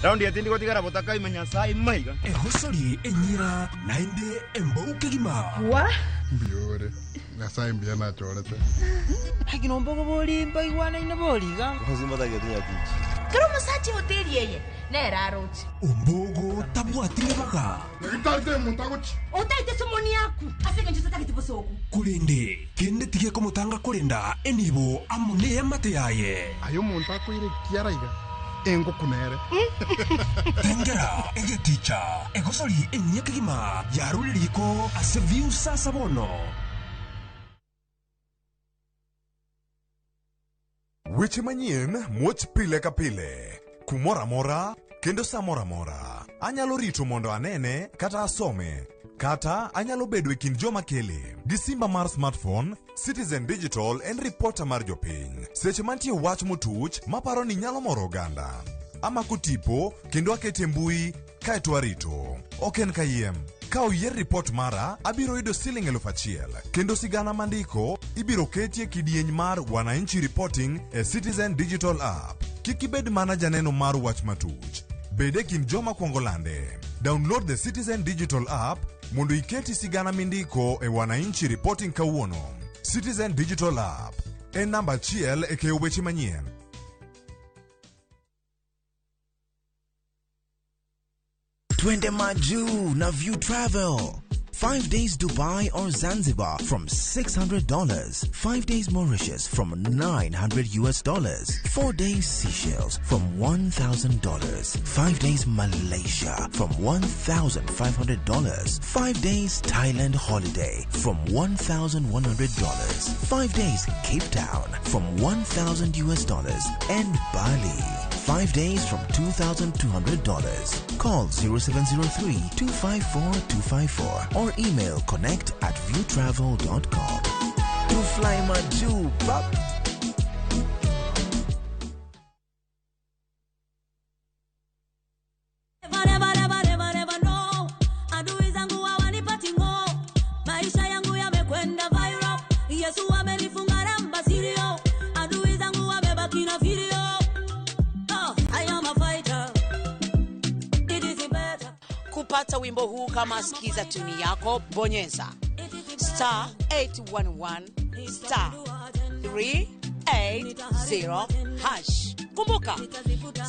Raundi atindi ko tigara botaka imanya sai maiga. Hosori enyira nainde embouke gima. Wa? Biore. Na sai mbia na chorete. Haki no mbogo boli mbai wana ina boli ga. Kozimba ta getinya tichi. Karo masati hoteli yeye. Na raroti. Ombogo tabu atiribaga. Ngitalde muntagochi. Otaite somoni yaku. Asenge njusa takitipo soku. Kulende kende tige ko mutanga kulenda enibo amune amate yaye. Ayo muntako ire kiaraiga. Engo kunere. Tengera ege ticha. Hosori enyeke gima. Yaruliko aseviu sasa bono. Weche manyien muoch pile ka pile. Kumora mora kendo samora mora. Anyalo rito mondo anene kata asome. Kata anyalo bedo e kind joma kele. Gi simba mar smartphone, Citizen Digital en reporter mar jopiny. Seche mantie wach motuch maparo ni nyalo moro oganda. Amako tipo kendo akete mbui kaeto arito. Oken kayiem. Ka oyier report mara, abiro yudo siling 1,000. Kendo sigana mandiko, ibiro ketie kidieny mar Wananchi Reporting e Citizen Digital App. Kikibed mana janeno mar wach matuch. Bede kin joma kuongo lande. Download the Citizen Digital App mondo iketi sigana mindiko e Wananchi Reporting kawuono. Citizen Digital App. En namba achiel e keyo weche manyien. Twende maju na View Travel. 5 days Dubai or Zanzibar from $600. 5 days Mauritius from $900. 4 days Seychelles from $1,000. 5 days Malaysia from $1,500. 5 days Thailand holiday from $1,100. 5 days Cape Town from $1,000. And Bali 5 days from $2,200. Call 0703-254-254 or email connect@viewtravel.com. To fly Maju, bap. Kupata wimbo huu kama sikiza tuni yako, bonyeza *811*380#. Kumbuka,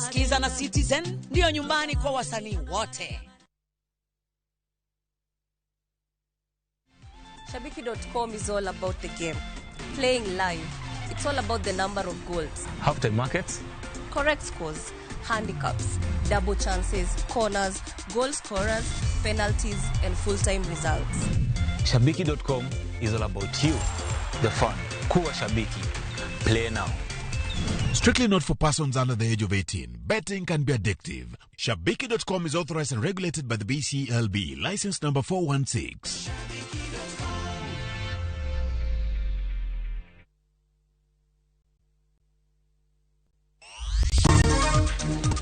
sikiza na Citizen ndio nyumbani kwa wasanii wote. Shabiki.com is all about the game. Playing live. It's all about the number of goals. Half-time markets. Correct scores. Handicaps, double chances, corners, goal scorers, penalties, and full-time results. Shabiki.com is all about you, the fun. Kuwa Shabiki. Play now. Strictly not for persons under the age of 18. Betting can be addictive. Shabiki.com is authorized and regulated by the BCLB. License number 416.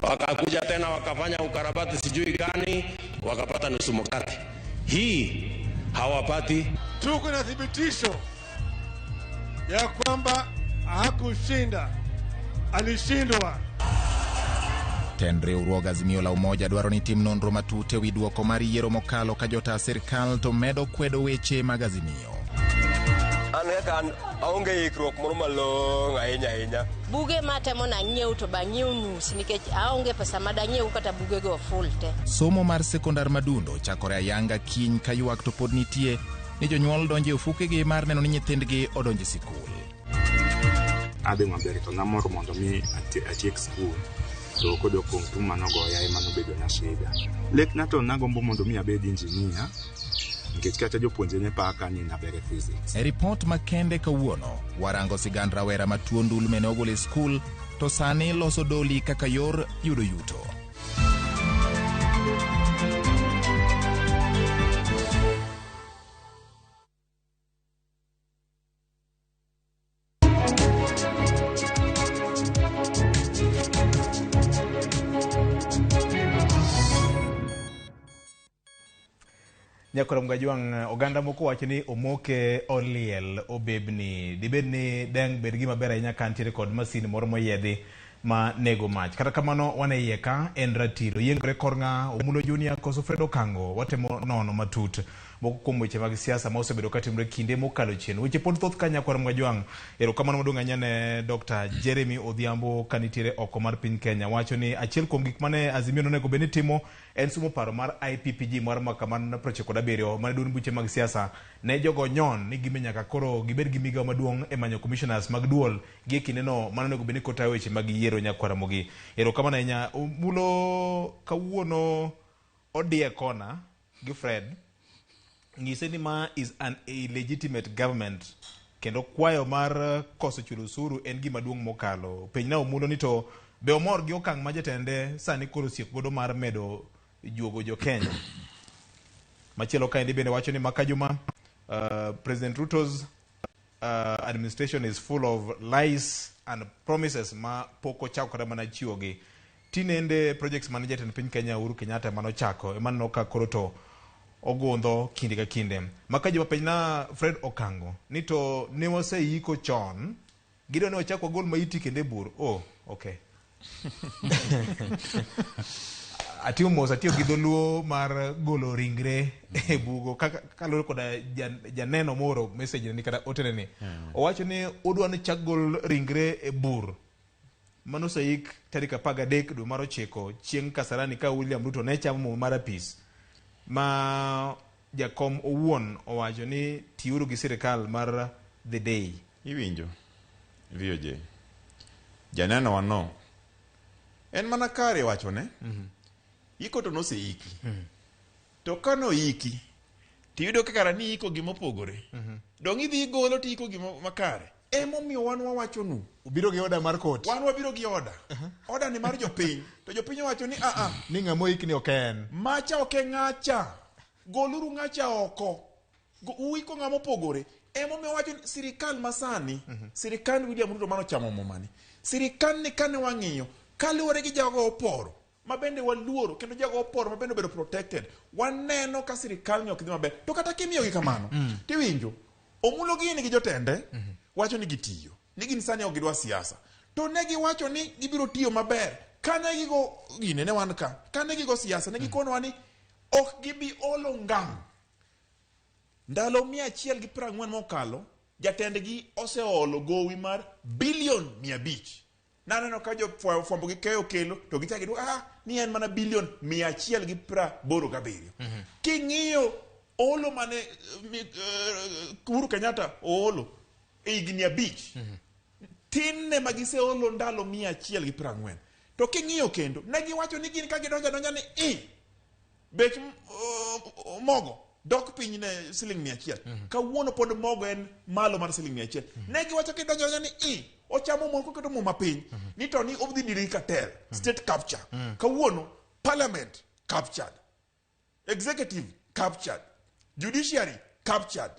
Wakakuja tena wakafanya ukarabati sijui gani, wakapata nusu mkate. Hii hawapati. Tuko na thibitisho ya kwamba hakushinda, alishindwa. Tend riwruog Azimio la Umoja dwaro ni tim nonro matut ewi duoko mar yiero mokalo ka jota sirkal to medo kwedo weche mag Azimio. An kaka aonge ikruok moro malong'o ahinya. Buge matemo na nyiew to ba nyiew nus nikech aonge pesa madanyiew kata buge go full te. Somo mar sekondar madundo chakore ayanga kiny ka ywak to pod nitie ni jonyuol donje ofukegi mar neno ni nyithindgi odonje sikul. Adhi maber to namoro mondo mi atiek skul. To kodo kong mano goya ema nobedo na shida. Lek nato nagombo mondo mi abed injinia. Nikech kata jopuonje ne paka ni na bere physics. E report makende kawuono, warango sigand rawera ma tuo ndulme ne ogol e skul to sani loso doli kaka yor yudo yuto. Nyakora Mgajwang oganda moko wacho ni omoke oliel obebni dibedni deng bed gima ber ahinya kantiere kod masin moro moyedhi ma nego mach. Kata kamano wane iye ka en ratiro yiengore kornga omulo Junior koso Fredo Kango watemo nono matut moko kuom weche mag siasa ma osebedo katimre kinde mokalo chien. Weche pod thoth ka Nyakora Mgajwang. Erokamano maduong' ahinya ne Dr. Jeremy Odhiambo kanitiere oko mar piny Kenya wacho ni achiel kuom gik mane Azimio nonego bed ni timo en sumo paro mar IPPG mar mwaka man 97 mane duond buche mag siasa ne jogo nyon ni gime nyaka koro gibed gi migawo maduong' e manyo commissioners mag duol gi kineno mane onego bed ni kotayo weche mag yiero Nyakora Mogi. Erokamano ahinya mulo kawuono odie kona gi Fred ngise ni ma is an illegitimate government kendo kwayo mar koso chulo usuru en gima duong' mokalo. Penyna omulo ni to be omor gi okang' ma jatende sani koro siek godo mar medo juogo jo Kenya. Machielo kaendi bende wacho ni Makajuma President Ruto's administration is full of lies and promises ma poko chako kada mana chiwogi. Tinende projects man jatend piny Kenya Uhuru Kenyatta mano chako emano ka koro to ogundho kinde ka kinde. Makajuma penyna Fred Okango ni to ne waseiko chon gido ne ochako gol maiti kende bur. Oh, okay. Atio mos atio gidoluo mar golo ringre e bugo kalore koda janeno moro message ni kada otene ni owacho ni odwa ni chak gol ringre e bur mano saik tarik 13 dwe mar 9 chieng' Kasarani ka William Ruto ne chamo mar apis ma jakom owuon owacho ni tiuru gi sirikal mar the day. Iwinjo VOJ janeno wano en mana kare wacho ne iko to noseiki to kano iki tiyudo kaka ni iko gima opogore dong idhi golo ti iko gima makare emomiyo wan wawacho nu ubiro gi oda mar kot wan wabiro gi oda oda ni mar jopiny to jopiny wacho ni ni ng'amo ikni oken macha oke ng'acha goluru ng'acha oko uiko ng'amo opogore emomiyo wacho ni sirikal masani sirikal William Ruto mano chamo momani sirikal ni kane wang'iyo kaluwore gi jago oporo mabende waluoro kendo jago oporo mabende bedo protected waneno ka sirikal ni ok dhi maber to kata kimiyo gi kamano tiwinjo omulo gini gi jotende wacho ni gitiyo ni gin sani ok gidwa siasa to ne giwacho ni gibiro tiyo maber kane gigo gine ne wan ka kane gigo siasa ne gikonwa ni ok gibi olo ngam ndalo 140 mokalo jatendgi oseolo gowi mar bilion 500 naneno ka jo fwambo gi keyo kelo to gichaki du ni en mana bilion 187 king'iyo olo mane Uhuru Kenyatta olo e higni 5 tinne magise olo ndalo 140 to king'iyo kendo ne giwacho ni gin ka gidonja ni bech mogo dok piny ne siling 100 kawuono pod mogo en malo mar siling 100 ne giwacho kidonja ni ochamo mon koketo mo mapiny ni to ni obdhi diri cartel state capture kawuono parliament captured executive captured judiciary captured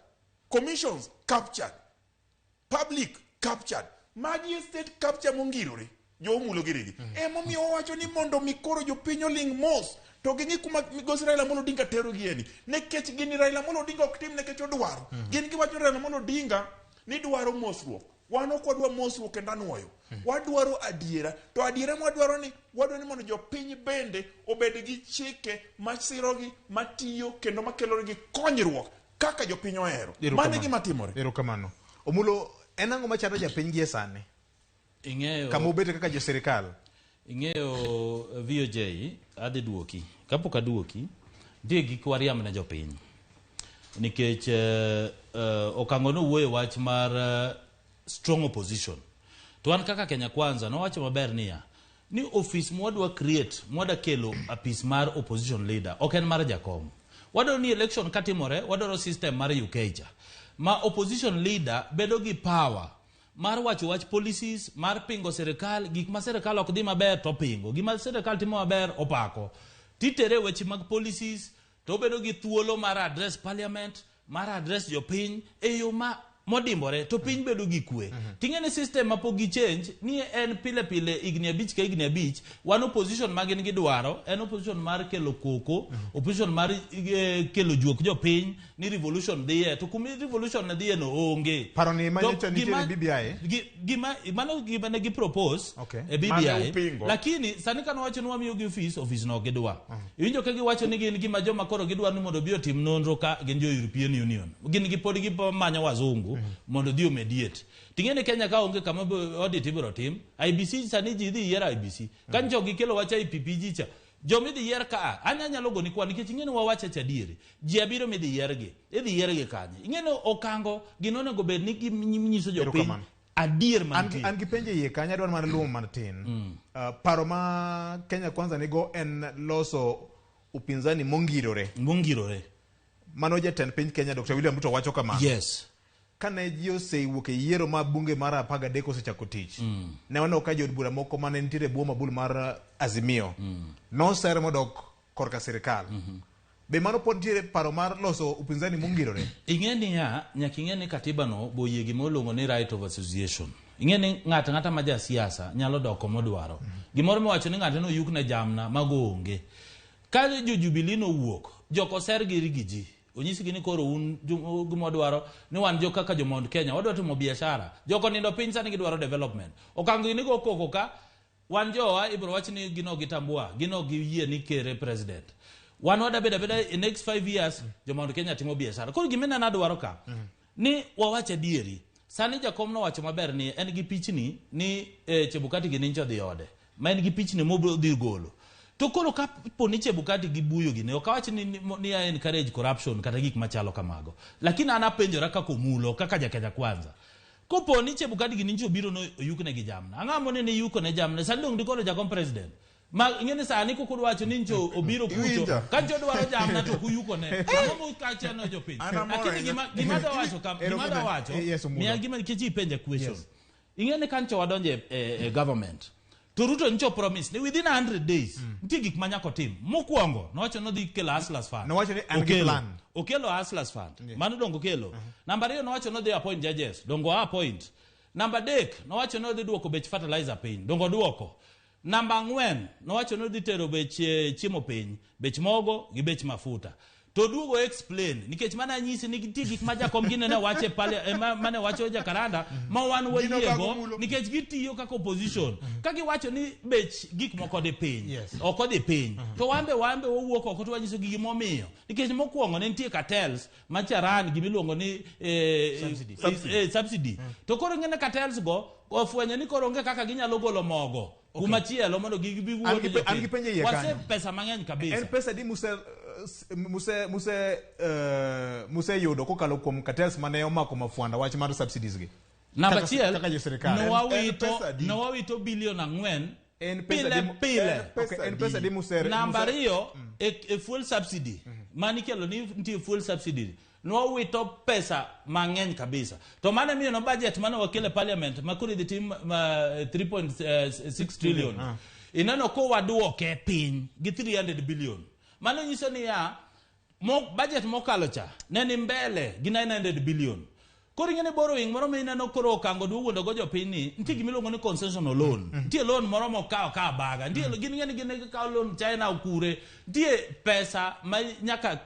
commissions captured public captured magi state capture mongirore jo mulo girigi emomiyo wacho ni mondo mikoro jopiny oling mos to ging'i kuma migosi Raila Amolo Odinga tero gieni nekech gini Raila Amolo Odinga ok tim nekech odwaro gin giwacho Raila Amolo Odinga ni dwaro mosruok wan ok wadwa mosruok kendo anuoyo. Wadwaro adiera, to adiera mwadwaro ni mondo jopiny bende obed gi chike masirogi, matiyo kendo makelonegi konyruok kaka jopiny ohero. Mano e gima timore. Erokamano. Omulo, en ang'o machando japiny gie sani? Ing'eyo kama ubete kaka jo sirikal. Ing'eyo VOJ, adhi duoki. Kapok aduoki, nitie gik wariam ne jopiny. Nikech okang'o nowuoyo wach mar strong opposition. To an kaka Kenya Kwanza nowacho maber niya, ni office mwadwa create, mwadwa kelo apis mar opposition leader, ok en mar jakom. Wadwaro ni election katimore, wadwaro system mar UK cha. Ma opposition leader bedo gi power mar wacho wach policies, mar pingo serikal, gik ma serikal ok dhi maber to pingo, gima serikal timo maber opako. Titere weche mag policies, to bedo gi thuolo mar address parliament, mar address jopiny e yo ma modimbore, to piny bedo gi kwe. Ting'eni system ma pogi change, ni en pile pile igni abich ka igni abich, wan opposition magin gidwaro, en opposition mar kelo koko, opposition mar kelo juok jo piny, ni revolution dhiye, to kumi revolution na dhiye no onge. Paro ni manyocha nitie BBI? Mano gima ne gipropose e BBI, lakini sani kano wacho ni wamiyo gi office no gidwa. Iwinjo ka giwacho ni gin gima joma koro gidwa ni mondo biyo tim nonro ka gin jo European Union. Gin gipod gimanyo wazungu mondo dio mediate. Ting'eni Kenya ka onge kama audit ibiro tim, IBC sani ji dhi yiero IBC. Kanjo gikelo wacha IPPG cha, jomi dhi yier ka, anyalo goni kwan, nikech ing'eni wawacha chadieri, ji abiro mi dhi yiergi, idhi yiergi kanye. Ing'eni okango, ginonego bed ni ginyiso jopiny adier mantie. An gipenje iye kanya adwar mar luom matin. Paro ma Kenya Kwanza nigo en loso upinzani mongirore. Mano jatend piny Kenya Dr. William Ruto wacho kama. Yes. Kane ji osewuok e yiero ma bunge mar 13 osechako tich, ne waneno ka jod bura moko mane nitiere bwo mabul mar Azimio noser modok korka sirikal. Be mano pod nitiere paro mar loso upinzani mongirore? Ing'eni nyaka ing'eni katiba no boyie gima oluongo ni right of association. Ing'eni ng'ata ma ja siasa nyalo doko modwaro. Gimoro miwacho ni ng'ato no yukne jamna mago onge. Ka jo Jubilee no wuok, joko ser giri gi ji. Onyisi gini koro un gimodwaro ni wan jo kaka jo Mount Kenya wadwaro timo biashara. Joko nindo piny sani gidwaro development. Okango ni go koko ka wan jowa ibro wach ni gino gitambua, gino giyie ni kere president. Wan wada beda in next 5 years jo Mount Kenya timo biashara. Koro gimena nadwaro ka ni wawache dieri. Sani jakom no wacho maber ni en gi pichni ni Chebukati gi nincho dhi ode. Ma en gi pichni mobo dhi golo. To koro ka poni Chebukati gi buyo gine, okawach ni encourage corruption kata gik machalo kamago. Lakini anapenjora kako mulo, kaka Kenya Kwanza. Koponi Chebukati gi nincho biro no yukne gi jamna. Ang'amo ni yuko ne jamna, sani dong dikoro jakom president. Ma ing'eni sani kukuru wacho ni nincho obiro kucho, kancho dwaro jamna to kuyuko ne. Ang'amo kacha no jopiny. Lakini gima da wacho, miya gima kichi penja question. Ing'eni kancho wadonje government. To Ruto ncho promise ni within 100 days nti gik manyako tim. Mokwongo nowacho no dhi kelo Hustlers Fund. Nowacho ni an gi plan. Okelo Hustlers Fund. Mano dongo kelo. Number 2 nowacho no dhi appoint judges. Dongo appoint. Number 3 nowacho no dhi duoko bech fertilizer piny. Dongo duoko. Number 4 nowacho no dhi tero bech chiemo piny, bech mogo gi bech mafuta. To duogo explain nikech mana nyisi ni nitie gik ma jakom gine ne wache pale mane wacho Jakaranda ma wan wayiego nikech gitiyo kaka opposition. Ka giwacho ni bech gik moko dhi piny, ok dhi piny. To wambe wowuok oko to wanyiso gigi momiyo. Nikech mokwongo ne nitie cartels macharan gimiluongo ni subsidy. To koro ng'ene cartels go ofwenyo ni koro onge kaka ginyalo golo mogo kumachielo mondo gibiwuok. An gipenje iye kanyo. Wase pesa mang'eny kabisa. En pesa di muse yudo kokalo kuom cartels mane omako mafuanda wach mar subsidies gi. Namba chiel, no wawito bilion 4 en pesa di musere. Namba 2 e fuel subsidy. Mani kelo ni nitie fuel subsidy. No wito pesa mang'eny kabisa. To mane miyo no budget mane wakele parliament makuri dhi tim 3.6 trillion. Inano ko waduoke piny gi 300 billion. Mano nyiso ni budget mokalo cha ne ni mbele gi 900 billion. Koro ing'ene borrowing moro ma ineno koro okango duwuondo go jopiny ni nitie gimiluongo ni concessional loan. Nitie loan moro mokawo ka baga. Nitie gin kawo loan China okure. Nitie pesa ma nyaka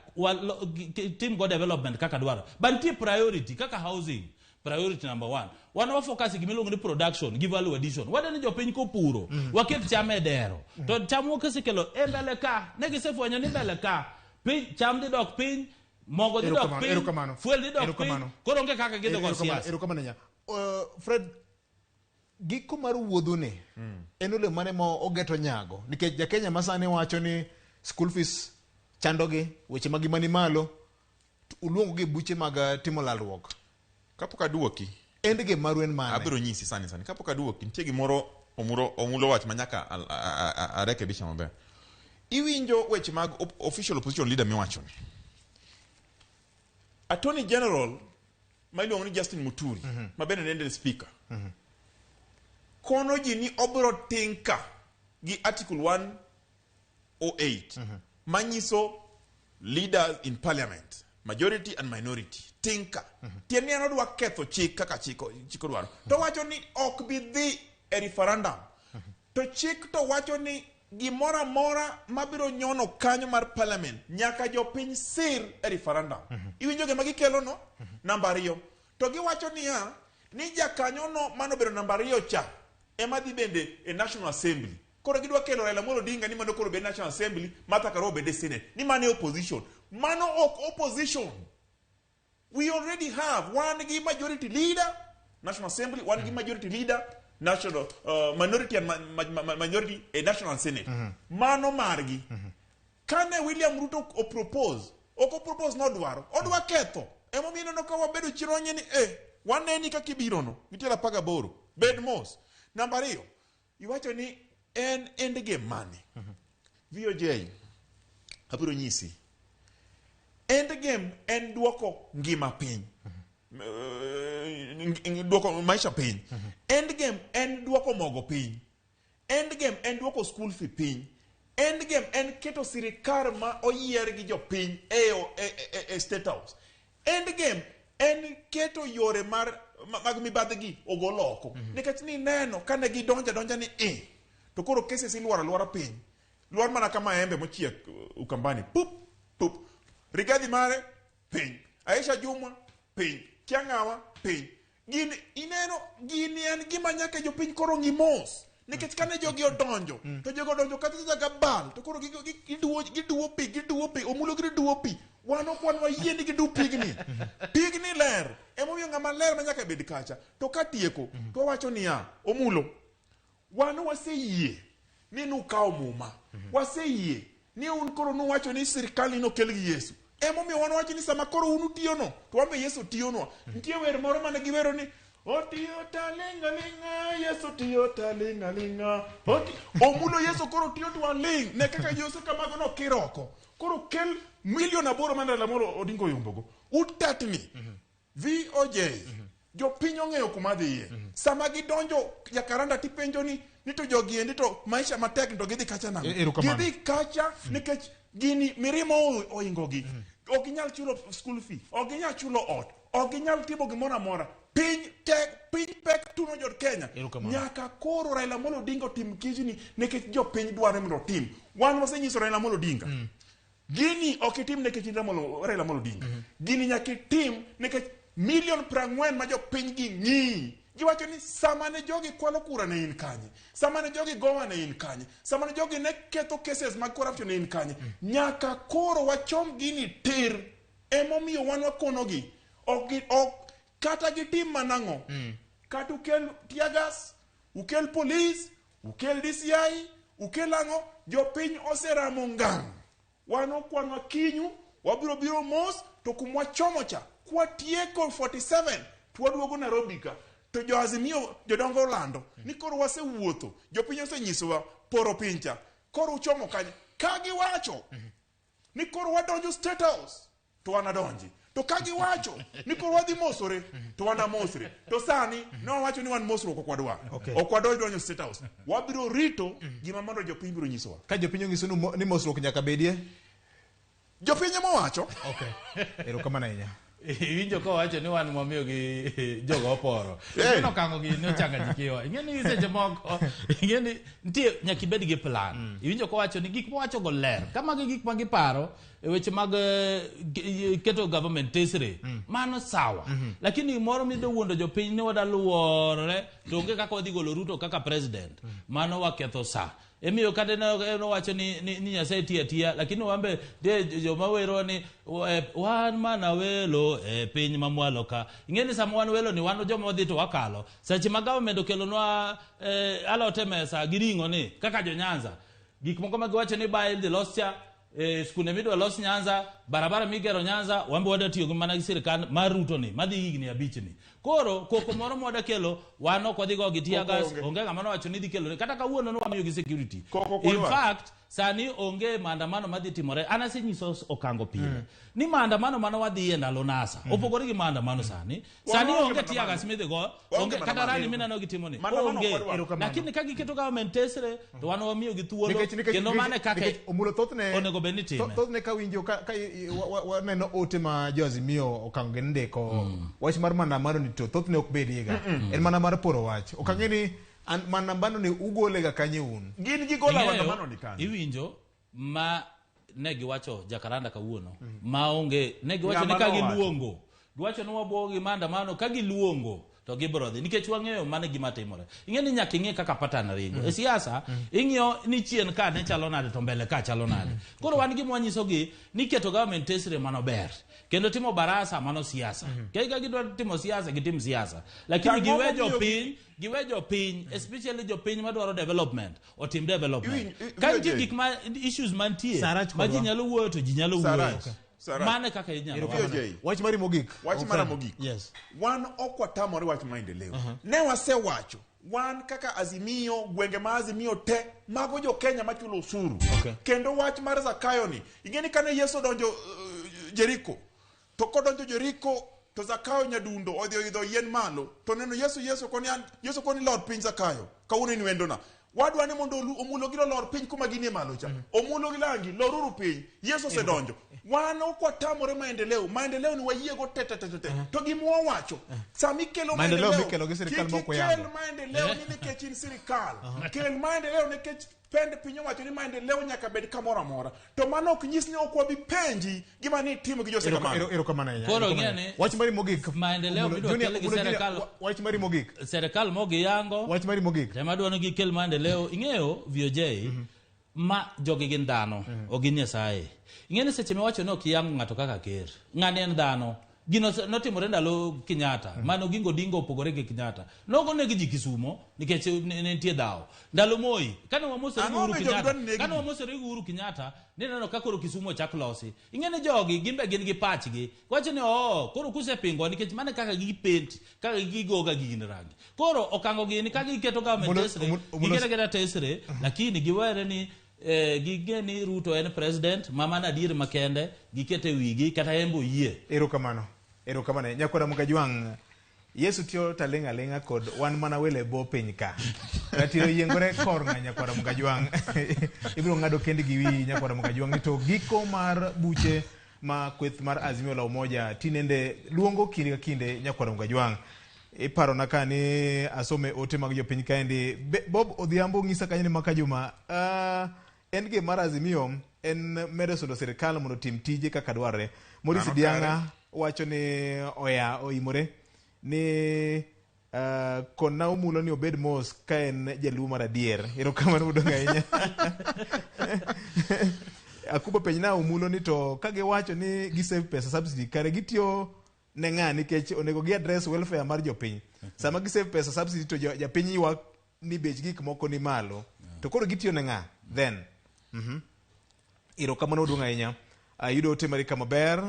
tim go development kaka dwaro. But nitie priority kaka housing. priority number 1 wan wa focus gimiluongo ni production gi value addition wadani jopiny kopuro waket cham e dero to cham kasekelo e mbele ka ne gisefwenyo ni mbele ka piny cham dhi dok piny mogo dhi dok piny fuel dhi dok piny koro onge kaka gidho siasa erokamano Fred giko mar wuodhu ni en ole mane ma ogeto nyago nikech jakenya masani wacho ni school fees chandogi weche magi mani malo uluongo gi buche mag timo lalruok kapok aduoki end game maru en mane abiro nyisi sani kapok aduoki nitie gimoro omulo wach manyaka arekebisha maber iwinjo weche mag official opposition leader miwacho ni Attorney General mailuongo ni Justin Muturi mabende nende speaker kono ji ni obro tinka gi article 108 manyiso leaders in parliament majority and minority tinka tieni en odwa ketho chik kaka chiko dwaro to wacho ni ok bi dhi e referendum to chik to wacho ni gimora mora mabiro nyono kanyo mar parliament nyaka jopiny sir e referendum iwinjo gima gikelo no namba 2 to giwacho ni jakanyo no manobero namba 2 cha ema dhi bende e National Assembly koro gidwa kelo Raila Amolo Odinga ni mano koro be National Assembly Martha Karua bende Senate ni mane opposition mano ok opposition we already have one gi majority leader National Assembly one gi majority leader national minority and minority a National Senate mano margi kane William Ruto o propose no dwaro odwa ketho emo mino no ka wabedo chironye ni waneni ka kibiro no nitiera paga boro bed mos namba 2 iwacho ni en end game mane VOJ abiro nyisi end game en duoko ngima piny duoko maisha piny end game en duoko mogo piny end game en duoko school fee piny end game en keto sirikar ma oyier gi jopiny e State House end game en keto yore mag mibadhigi ogolo oko nikech ni neno kane gidonja ni to koro cases iluora piny luar mana kama embe mochiek Ukambani pup Rigathi mare piny Aisha Jumwa piny Kiangawa piny gini ineno gini en gima nyaka jopiny koro ngimos nikech kane jogi odonjo to jogo odonjo kata gabal to koro giduo pi omulo giduo pi wano kwan wa yiendi gidu pigni ler emomiyo ng'ama ler manyaka bed kacha to katieko to wacho niya omulo wano waseyie ni nukawo muma waseyie ni un koro nuwacho ni sirikal no kel gi Yesu emomiyo wano wacho ni sama koro unu tiyo no to wambe Yesu tiyo no nitie wer moro mane giwero ni otiyo talingalinga Yesu tiyo talingalinga omulo Yesu koro tiyo to aling ne kaka Yesu kamago no kiroko koro kel milion 8 mane Raila Amolo Odinga oyombogo utatni VOJ jopiny ong'eyo kuma dhiye sama gidonjo Jakaranda tipenjo ni to jogi endi to maisha matek to gidhi kacha nango gidhi kacha nikech gini mirimo oingogi ok ginyal chulo school fee ok ginyal chulo ot ok ginyal timo gimoro amora piny pek tuno jod Kenya nyaka koro Raila Amolo Odinga tim kijni nikech jopiny dwaro mondo tim wan wasenyiso Raila Amolo Odinga gini ok itim nekech Raila Amolo Odinga gini nyaka tim nekech milion 40 ma jopiny gi ng'i giwacho ni sama ne jogi kwalo kura ne in kanye sama ne jogi gowa ne in kanye sama ne jogi ne ketho cases mag corruption ne in kanye nyaka koro wachom gini tir emomiyo wan wakonogi ok kata gitim manang'o kata ukel tiagas ukel police ukel DCI ukel ang'o jopiny oseramo ngang' wano kwanwa kinyu wabiro mos to kumwa chomo cha kwa tieko 47 twaduogo Nairobi ka to joazimio jodongo lando ni koro wasewuotho jopiny osenyisowa poro pincha koro uchomo kanye kagi wacho ni koro wadonjo State House to wanadonji to kagi wacho ni koro wadhi mosore to wanamosre to sani no wacho ni wan mosro ko kwadwa okwadonjo State House wabiro rito gima mondo jopiny biro nyisowa ka jopiny onyiso ni mosruok nyaka bedie jopiny mo wacho erokamano ahinya Iwinjo ko wacho ni wan mwamiyo gi jogo oporo. Ngeno kango gi no changa jikiwa. Ngeni seche moko ngeni ntie nyaka ibed gi plan. Iwinjo ko wacho ni gik mowacho go ler. Kama gik ma giparo e weche mag keto government tesre. Mano sawa. Lakini moro mi do wuondo jopiny ni wadaluore to onge kaka wadhi golo Ruto kaka president. Mano waketho sa. Emiyo kade no wacho ni Nyasaye tia lakini wambe de joma wero ni wan mana welo piny mamwalo ka. Ingeni sama wan welo ni wan joma odhi to wakalo. Seche ma government okelonwa alote mesa giringo ni kaka jo Nyanza. Gik moko ma giwacho ni buy the lost cha skune midwa los Nyanza, barabara migero Nyanza, wambe wada tiyo mana gi sirikal mar Ruto ni, madhi higni abich ni. Koro koko moro moda kelo wano kwa dhigo gi tear gas, onge kama no wacho ni dhi kelo kata kawuono no wamiyo gi security. In fact, sani onge maandamano madhi timore, anase nyiso okango pile. Ni maandamano mano wadhi ndalo NASA. Opogore gi maandamano sani. Sani onge tear gas midhi go, onge kata rally minano gitimo ni. Onge. Lakini kagi keto government tesre, to wano wamiyo gi thuolo kendo mane kaka omulo thothne onego beni time. Thothne ka winjo ka waneno ote ma Josimiyo okango gi ndiko wach mar maandamano ni to thothne ok bediga. En mana mar poro wach. Okangeni maandamano ni ugolega kanye un. Gin gigola maandamano ni kan. Iwinjo ma negi wacho Jakaranda kawuono. Ma onge negi wacho ni kagi luongo. Giwacho ni wabuogi maandamano kagi luongo to gibrodhi nikech wang'eyo mane gima timore. Ing'eni nyaka ing'e kaka pattern ringo. E siasa ing'iyo ni chien ka ne chalo nade to mbele ka chalo nade. Koro wan gima wanyisogi ni keto government tesre mano ber. Kendo timo barasa mano siasa. Kaya gidwa timo siasa gitim siasa. Lakini giwe jopiny especially jopiny madwaro development o team development. Ka nitie gik ma issues mantie ma ji nyalo wuoyo to ji nyalo wuoyo. Mane kaka inyalo wach mari mogik. Wach mara mogik. Yes. Wan okwatamore wach maendeleo. Ne wasewacho wan kaka Azimio gwenge ma Azimio te mago jo Kenya machulo usuru. Kendo wach mar Zakayo ni ingeni kane Yesu donjo Jericho to kodonjo Jericho to Zakayo nyadundo odhi oidho yien malo to neno Yesu koni Lord piny Zakayo kawuono ni wendona wadwa ni mondo omulo giro Lord piny kuma ginie malo cha omulo gilangi loruru piny Yesu se donjo wan okwatamore maendeleo ni wayiego tete to gimwa wacho sami kelo maendeleo gi sirikal moko yango kel maendeleo ni nikech in sirikal kel maendeleo nikech pende pinyo wacho ni maendeleo nyaka bed kamoro amora to mano ok nyis ni ok wabi penji gima ni timo gi josekamano erokamano koro ng'eni wach mari mogik maendeleo bidwa kel gi sirikal wach mari mogik sirikal mogi yango wach mari mogik tema dwano gi kel maendeleo ing'eyo VOJ ma jogi gin dhano ogin Nyasaye ing'eni seche miwacho ni ok yango ng'ato kaka ker ng'ani en dhano gino notimore ndalo Kenyatta mano gingo dingo opogore gi Kenyatta nogo ne gi Kisumo nikech ne nitie dhawo ndalo Moi kana wamosore Uhuru Kenyatta neno kaka Kisumo chak losi ing'ene jogi gimbe gin gi pachgi wacho ni koro kusepingo nikech mane kaka gipent kaka gigoga gin rangi koro okango gini kaka giketo government tesre giketa tesre lakini giwere ni gigeni Ruto en president mama na dir makende gikete wigi kata embo yie erokamano nyakwara Mukajwang Yesu tiyo talenga kod wan mana wele bo piny ka ratiro yiengore korna nyakwara Mukajwang ibiro ng'ado kendi gi wi nyakwara Mukajwang to giko mar buche ma kweth mar Azimio la Umoja tinende luongo kinde ka kinde nyakwara Mukajwang iparo na kani asome ote mag jopiny kaendi Bob Odhiambo ng'isa kanyo ni Makajuma en ge mar Azimio en medo sundo sirikal mondo tim tije kaka dwarre Morris Dianga wacho ni oimore ni kona umulo ni obed mos ka en jaluo mar adier erokamano udonga ahinya akubo penyna umulo ni to kage wacho ni gisave pesa subsidy kare gitiyo ne ng'a nikech onego gi address welfare mar jopiny sama gisave pesa subsidy to japiny ywak ni bech gik moko ni malo to koro gitiyo ne ng'a then erokamano udonga ahinya yudo ote mari kama ber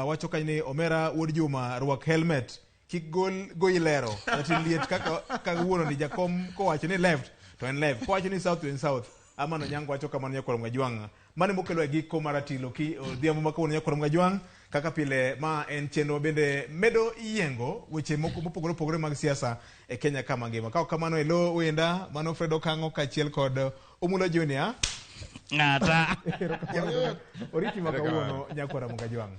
wacho kani Omera wuod Juma rwak helmet kik gol lero atin liet kaka wuono ni jakom ko wacho ni left to en left ko wacho ni south to en south ama no nyango wacho kamano nyakwara Mukajwang mane mokelo e giko maratilo ki Odhiambo makawuono nyakwara Mukajwang kaka pile ma en chenro bende medo yiengo weche mopogore mag siasa e Kenya kama ngima ka kamano elo wenda mano Fredo Kango kachiel kod Omulo Junior ng'ata oriti makawuono nyakwara Mukajwang